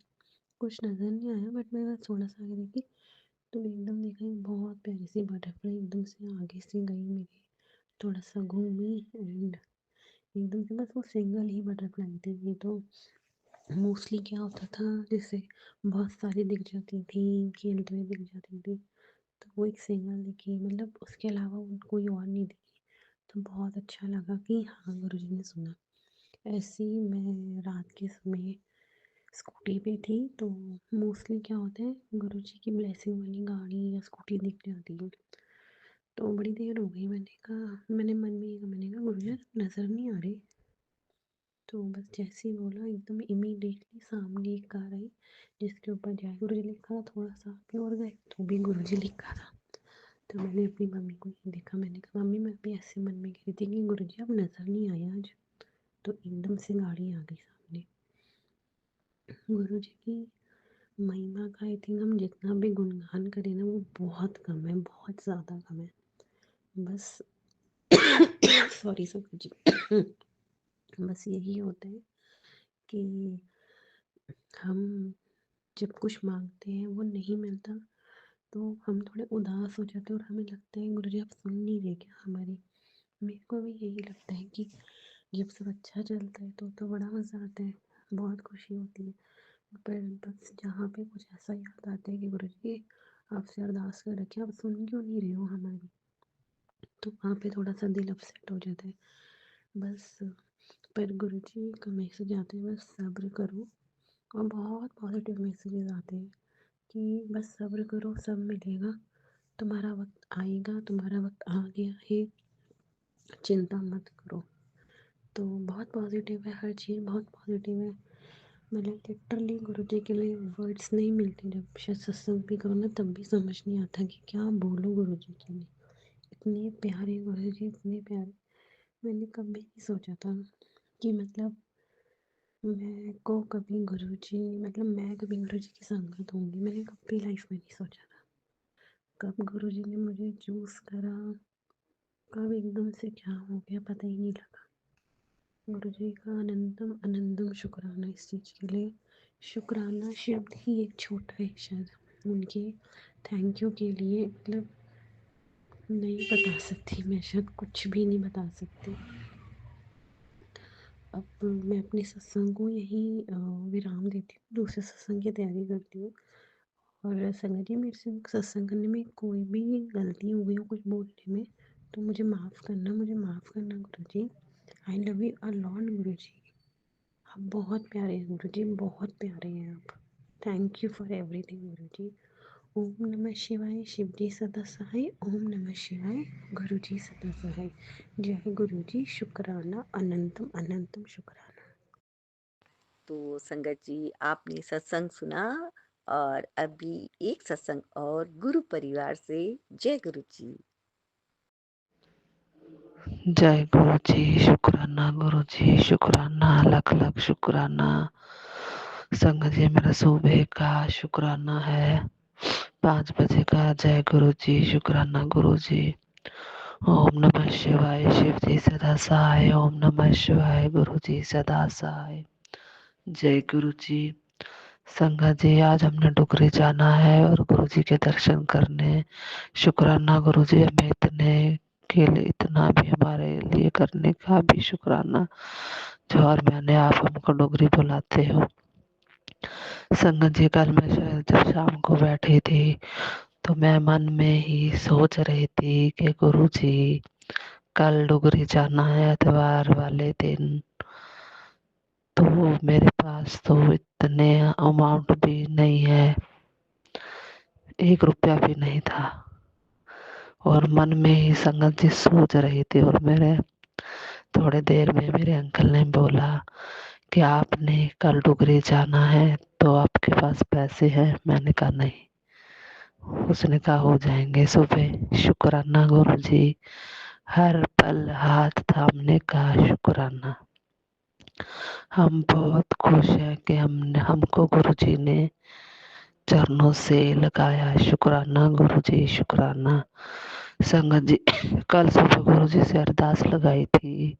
कुछ नज़र नहीं आया, बट मैं बस थोड़ा सा आगे देखी तो एकदम देखा एक बहुत प्यारी सी बटरफ्लाई एकदम से आगे से गई मेरी, थोड़ा सा घूमी एंड एकदम से बस वो सिंगल ही बटरफ्लाई थी। ये तो मोस्टली क्या होता था जैसे बहुत सारी दिख जाती थी, खेलते हुए दिख जाती थी, तो वो एक सिंगल दिखी, मतलब उसके अलावा कोई और नहीं दिखी। तो बहुत अच्छा लगा कि हाँ गुरुजी ने सुना। ऐसे ही मैं रात के समय स्कूटी पे थी, तो मोस्टली क्या होता है गुरुजी की ब्लेसिंग वाली गाड़ी या स्कूटी दिख जाती है। तो बड़ी देर हो गई, मैंने कहा मैंने मन में ये कहा, मैंने कहा गुरुजी नज़र नहीं आ रही। तो बस जैसे ही बोला एकदम इमीडिएटली सामने एक कार आई जिसके ऊपर जय गुरु जी लिखा था। थोड़ा सा आगे और गए तो भी गुरु जी लिखा था। तो मैंने अपनी मम्मी को ये देखा, मैंने कहा मम्मी मैं भी ऐसे मन में कह रही थी कि गुरु जी अब नज़र नहीं आया आज। तो एकदम से गाड़ी आ गई सामने। गुरु जी की महिमा का आई थिंक हम जितना भी गुणगान करें ना वो बहुत कम है, बहुत ज़्यादा कम है। बस सॉरी सब जी बस यही होता है कि हम जब कुछ मांगते हैं वो नहीं मिलता तो हम थोड़े उदास हो जाते हैं और हमें लगता है गुरु जी आप सुन नहीं रहे क्या हमारी। मेरे को भी यही लगता है कि जब सब अच्छा चलता है तो बड़ा मज़ा आता है, बहुत खुशी होती है। पर बस जहाँ पे कुछ ऐसा याद आता है कि गुरु जी आपसे अरदास कर रखी आप सुन क्यों नहीं रहे हो हमारी, तो वहाँ पे थोड़ा सा दिल अपसेट हो जाता है। बस पर गुरु जी का मैसेज आता है बस सब्र करो, और बहुत पॉजिटिव मैसेजेस आते हैं कि बस सब्र करो सब मिलेगा, तुम्हारा वक्त आएगा, तुम्हारा वक्त आ गया है, चिंता मत करो। तो बहुत पॉजिटिव है, हर चीज़ बहुत पॉजिटिव है। मतलब लिटरली गुरु जी के लिए वर्ड्स नहीं मिलते। जब शायद सत्संग भी करो ना तब भी समझ नहीं आता कि क्या बोलूँ गुरु जी के लिए। इतने प्यारे गुरु जी, इतने प्यारे। मैंने कभी नहीं सोचा था कि मतलब मैं को कभी गुरु जी मतलब मैं कभी गुरु जी की संगत होंगी। मैंने कभी लाइफ में नहीं सोचा था। कब गुरु जी ने मुझे चूज़ करा, कब एकदम से क्या हो गया पता ही नहीं लगा। गुरु जी का अनंतम अनंतम शुक्राना इस चीज़ के लिए। शुक्राना शब्द ही एक छोटा है शायद उनके थैंक यू के लिए, मतलब नहीं बता सकती मैं, शायद कुछ भी नहीं बता सकती। अब मैं अपने सत्संग को यहीं विराम देती हूँ, दूसरे सत्संग की तैयारी करती हूँ। और संगत जी मेरे से सत्संग करने में कोई भी गलती हो गई हो कुछ बोलने में तो मुझे माफ़ करना, मुझे माफ़ करना गुरु जी। I love you a lot गुरु जी। आप बहुत प्यारे हैं गुरु जी, बहुत प्यारे हैं आप। थैंक यू फॉर एवरीथिंग गुरु जी। ओम नमः शिवाय, शिव जी सदा सहाय। ओम नमः शिवाय, गुरु जी सदा सहाय। जय गुरु जी, शुक्राना अनंतम अनंतम शुक्राना। तो संगत जी आपने सत्संग सुना और अभी एक सत्संग और गुरु परिवार से। जय गुरु जी। जय गुरु जी, शुक्राना गुरु जी, शुक्राना, लख लख शुक्राना। संगत जी मेरा सुबह का शुक्राना है 5 बजे का। जय गुरु जी, शुक्राना गुरु जी। ओम नमः शिवाय, शिव जी सदा सहाय। ओम नमः शिवाय, गुरु जी सदा सहाय। जय गुरु जी। संगत जी आज हमने डुगरी जाना है और गुरु जी के दर्शन करने। शुक्राना गुरु जी, हमें इतने के लिए, इतना भी हमारे लिए करने का भी शुक्राना जो और मैंने आप हमको डुगरी बुलाते हो। संगत जी कल मैं शायद जब शाम को बैठी थी तो मैं मन में ही सोच रही थी कि गुरु जी कल डुगरी जाना है एतवार वाले दिन, तो मेरे पास तो इतने अमाउंट भी नहीं है, 1 रुपया भी नहीं था। और मन में ही संगत जी सोच रही थी और मेरे थोड़ी देर में मेरे अंकल ने बोला कि आपने कल डुगरी जाना है तो आपके पास पैसे हैं। मैंने कहा नहीं। उसने कहा हो जाएंगे सुबह। शुक्राना गुरु जी, हर पल हाथ थामने का शुक्राना। हम बहुत खुश हैं कि हमको गुरु जी ने चरणों से लगाया। शुक्राना गुरु जी, शुक्राना। संगत जी कल सुबह गुरु जी से अरदास लगाई थी,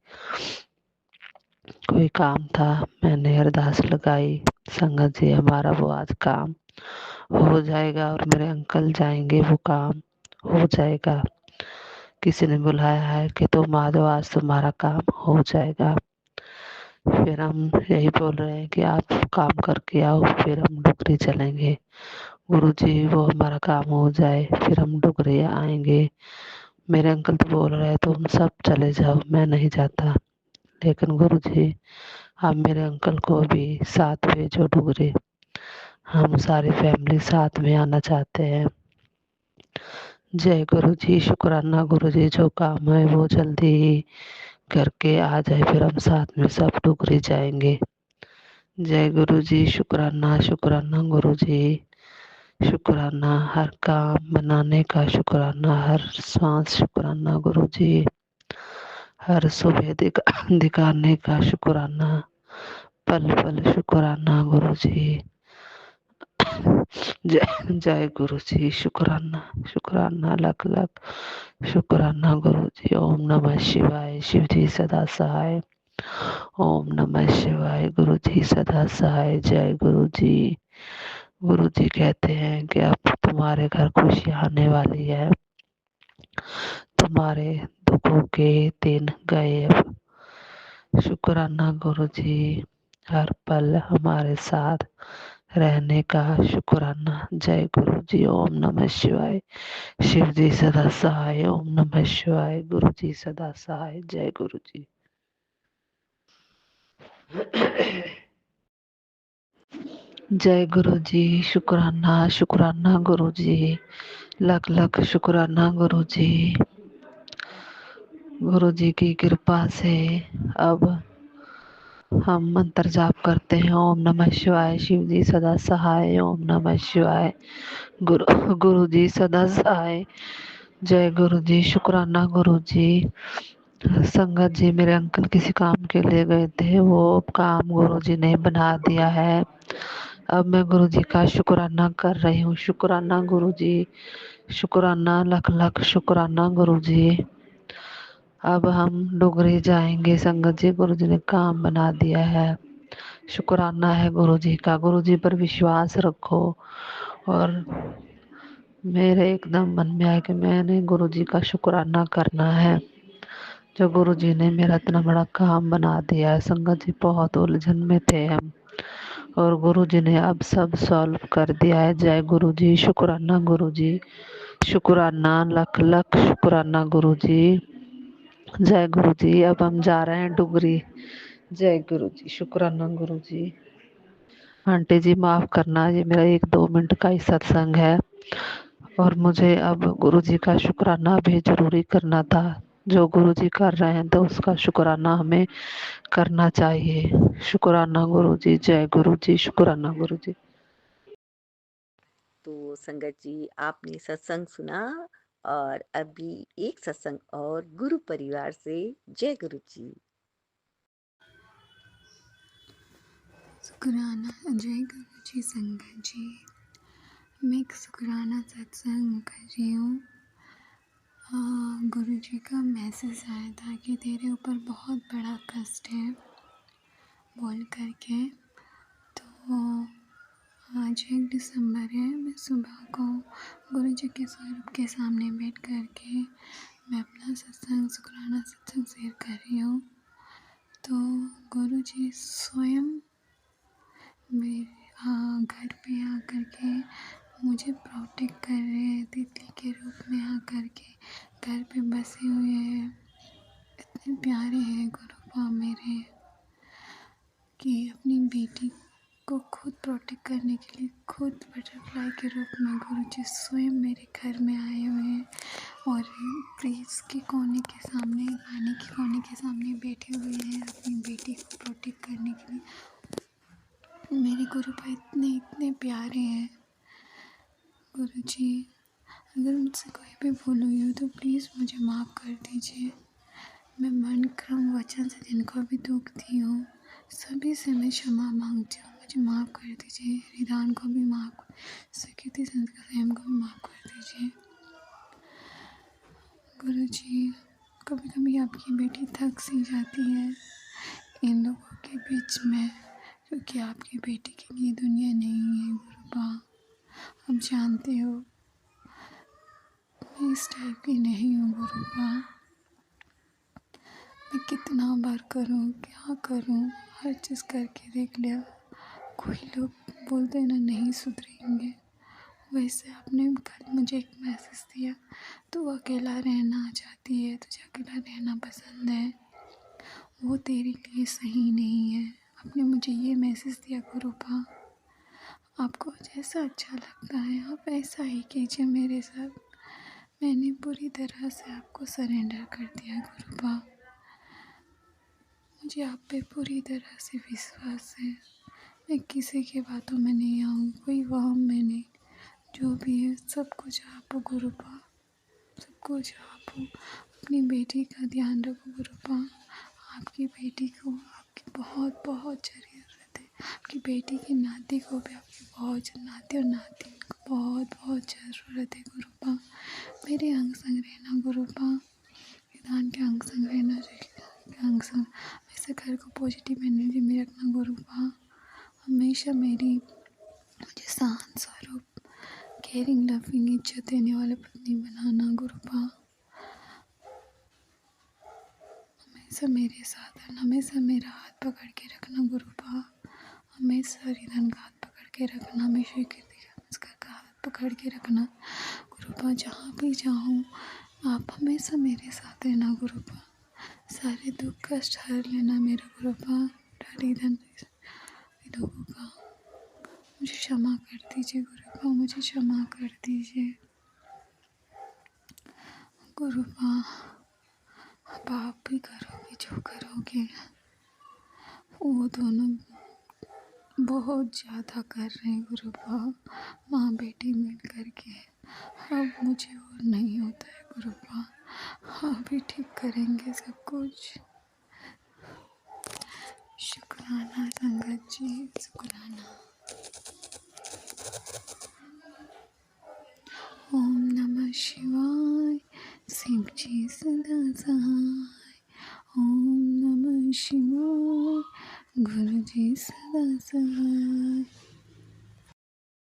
कोई काम था, मैंने अरदास लगाई। संगत जी हमारा वो आज काम हो जाएगा और मेरे अंकल जाएंगे, वो काम हो जाएगा। किसी ने बुलाया है कि तुम आ जाओ, आज तुम्हारा काम हो जाएगा। फिर हम यही बोल रहे हैं कि आप काम करके आओ फिर हम डुगरी चलेंगे। गुरु जी वो हमारा काम हो जाए फिर हम डुगरी आएंगे। मेरे अंकल तो बोल रहे तुम सब चले जाओ, मैं नहीं जाता। लेकिन गुरु जी आप मेरे अंकल को भी साथ भेजो डुगरी, हम सारी फैमिली साथ में आना चाहते हैं। जय गुरु जी, शुक्राना गुरु जी, जो काम है वो जल्दी ही करके आ जाए, फिर हम साथ में सब डुगरी जाएंगे। जय गुरु जी। शुक्राना शुक्राना गुरु जी। शुक्राना हर काम बनाने का, शुक्राना हर सांस, शुक्राना गुरु जी हर सुबह दिखाने का, शुक्राना पल पल, शुक्राना गुरु जी। जय गुरु जी। शुक्राना शुक्राना लख लख शुक्राना गुरु जी। ओम नमः शिवाय। शिव जी सदा सहाय। ओम नमः शिवाय। गुरु जी सदा सहाय। जय गुरु जी। गुरु जी कहते हैं कि अब तुम्हारे घर खुशी आने वाली है, तुम्हारे दुखों के दिन गए अब। शुक्राना गुरु जी हर पल हमारे साथ रहने का, शुक्राना। जय गुरु जी। ओम नमः शिवाय। शिव जी सदा सहाय। ओम नमः शिवाय। गुरु जी सदा सहाय। जय गुरु जी। जय गुरु जी। शुक्राना शुक्राना गुरु जी। लख लख शुक्राना गुरु जी। गुरु जी की कृपा से अब हम मंत्र जाप करते हैं। ओम नमः शिवाय। शिव जी सदा सहाय। ओम नमः शिवाय। गुरु जी सदा सहाय। जय गुरु जी। शुक्राना गुरु जी। संगत जी, मेरे अंकल किसी काम के लिए गए थे, वो काम गुरु जी ने बना दिया है। अब मैं गुरु जी का शुक्राना कर रही हूँ। शुक्राना गुरु जी। शुक्राना लख लख शुक्राना गुरु जी। अब हम डुगरी जाएंगे संगत जी, गुरु जी ने काम बना दिया है। शुक्राना है गुरु जी का। गुरु जी पर विश्वास रखो। और मेरे एकदम मन में आया कि मैंने गुरु जी का शुक्राना करना है, जो गुरु जी ने मेरा इतना बड़ा काम बना दिया है। संगत जी, बहुत उलझन में थे हम, और गुरु जी ने अब सब सॉल्व कर दिया है। जय गुरु जी। शुक्राना गुरु जी। शुक्राना लख लख शुक्राना गुरु जी। जय गुरु जी। अब हम जा रहे हैं डुगरी। जय गुरु जी। शुक्राना गुरु जी। आंटी जी माफ करना, ये मेरा 1-2 मिनट का ही सत्संग है, और मुझे अब गुरु जी का शुक्राना भी जरूरी करना था। जो गुरु जी कर रहे हैं तो उसका शुक्राना हमें करना चाहिए। शुक्राना गुरु जी। जय गुरु जी। शुक्राना गुरु जी। तो संगत जी, आपने सत्संग सुना, और अभी एक सत्संग और गुरु परिवार से। जय गुरु जी। शुक्राना। जय गुरु जी। संगत जी, मैं एक शुक्राना सत्संग कर रही हूँ। गुरु जी का मैसेज आया था कि तेरे ऊपर बहुत बड़ा कष्ट है बोल करके। तो आज 1 दिसंबर है। मैं सुबह को गुरु जी के स्वरूप के सामने बैठ करके मैं अपना सत्संग, शुक्राना सत्संग शेयर कर रही हूँ। तो गुरु जी स्वयं मेरे घर पे आकर के मुझे प्रोटेक्ट कर रहे हैं, तितली के रूप में आकर के घर पे बसे हुए हैं। इतने प्यारे हैं गुरुपा मेरे, कि अपनी बेटी को खुद प्रोटेक्ट करने के लिए खुद बटरफ्लाई के रूप में गुरुजी स्वयं मेरे घर में आए हुए हैं, और फ्रिज के कोने के सामने, पानी के कोने के सामने बैठे हुए हैं अपनी बेटी को प्रोटेक्ट करने के लिए। मेरे गुरुपा इतने इतने प्यारे हैं। गुरुजी, अगर मुझसे कोई भी भूल हुई हो तो प्लीज़ मुझे माफ़ कर दीजिए। मैं मन क्रम वचन से जिनको भी दुख दी हूँ, सभी से मैं क्षमा मांगती हूँ। मुझे माफ़ कर दीजिए। रिदान को भी माफ़, स्वीकृति संस्कार स्वयं को भी माफ़ कर दीजिए। गुरुजी, कभी कभी आपकी बेटी थक सी जाती है इन लोगों के बीच में, क्योंकि आपकी बेटी के लिए दुनिया नहीं है। गुरुपा, आप जानते हो मैं इस टाइप की नहीं हूँ। गुरुपा, मैं कितना बार करूँ, क्या करूँ, हर चीज़ करके देख लिया। कोई लोग बोलते ना नहीं सुधरेंगे, वैसे आपने कल मुझे एक मैसेज दिया, तू अकेला रहना चाहती है, तुझे अकेला रहना पसंद है, वो तेरे लिए सही नहीं है। आपने मुझे ये मैसेज दिया। गुरुपा, आपको जैसा अच्छा लगता है आप ऐसा ही कीजिए मेरे साथ। मैंने पूरी तरह से आपको सरेंडर कर दिया। गुरुपा, मुझे आप पे पूरी तरह से विश्वास है। मैं किसी की बातों में नहीं आऊँ, कोई वहम में नहीं। जो भी है सब कुछ आप हो गुरुपा, सब कुछ आप हो। अपनी बेटी का ध्यान रखो गुरुपा। आपकी बेटी को आपकी बहुत बहुत ज़रूरत है। आपकी बेटी की नाती को भी आपकी बहुत, नाती और नातिन को बहुत बहुत ज़रूरत है गुरुपा। मेरे अंग संग रहना गुरुपा, विधान के अंग संग रहना, के अंग संग हमेशा घर को पॉजिटिव एनर्जी में रखना गुरुपा। हमेशा मुझे शांत स्वरूप, केयरिंग, लविंग, इज्जत देने वाले पत्नी बनाना गुरुपा। हमेशा मेरे साथ रहना, हमेशा मेरा हाथ पकड़ के रखना गुरुपा। हमेशा रिधन का हाथ पकड़ के रखना, हमेशा कीर्ति का हाथ पकड़ के रखना गुरुपा। जहाँ भी जाऊँ आप हमेशा मेरे साथ रहना गुरुपा। सारे दुख कष्ट हर लेना मेरा गुरुपा। रिधन विधों का मुझे क्षमा कर दीजिए गुरुपा, मुझे क्षमा कर दीजिए गुरुपा। अब आप भी करोगे जो करोगे। वो दोनों बहुत ज़्यादा कर रहे हैं गुरुपा, माँ बेटी मिल कर के। अब मुझे और नहीं होता है गुरुपा। आप भी ठीक करेंगे सब कुछ। शुक्राना संगत जी, शुक्राना। ओम नमः शिवाय, शिव जी सदा सहाय। ओम नमः शिवाय, गुरु जी सदा सहाय।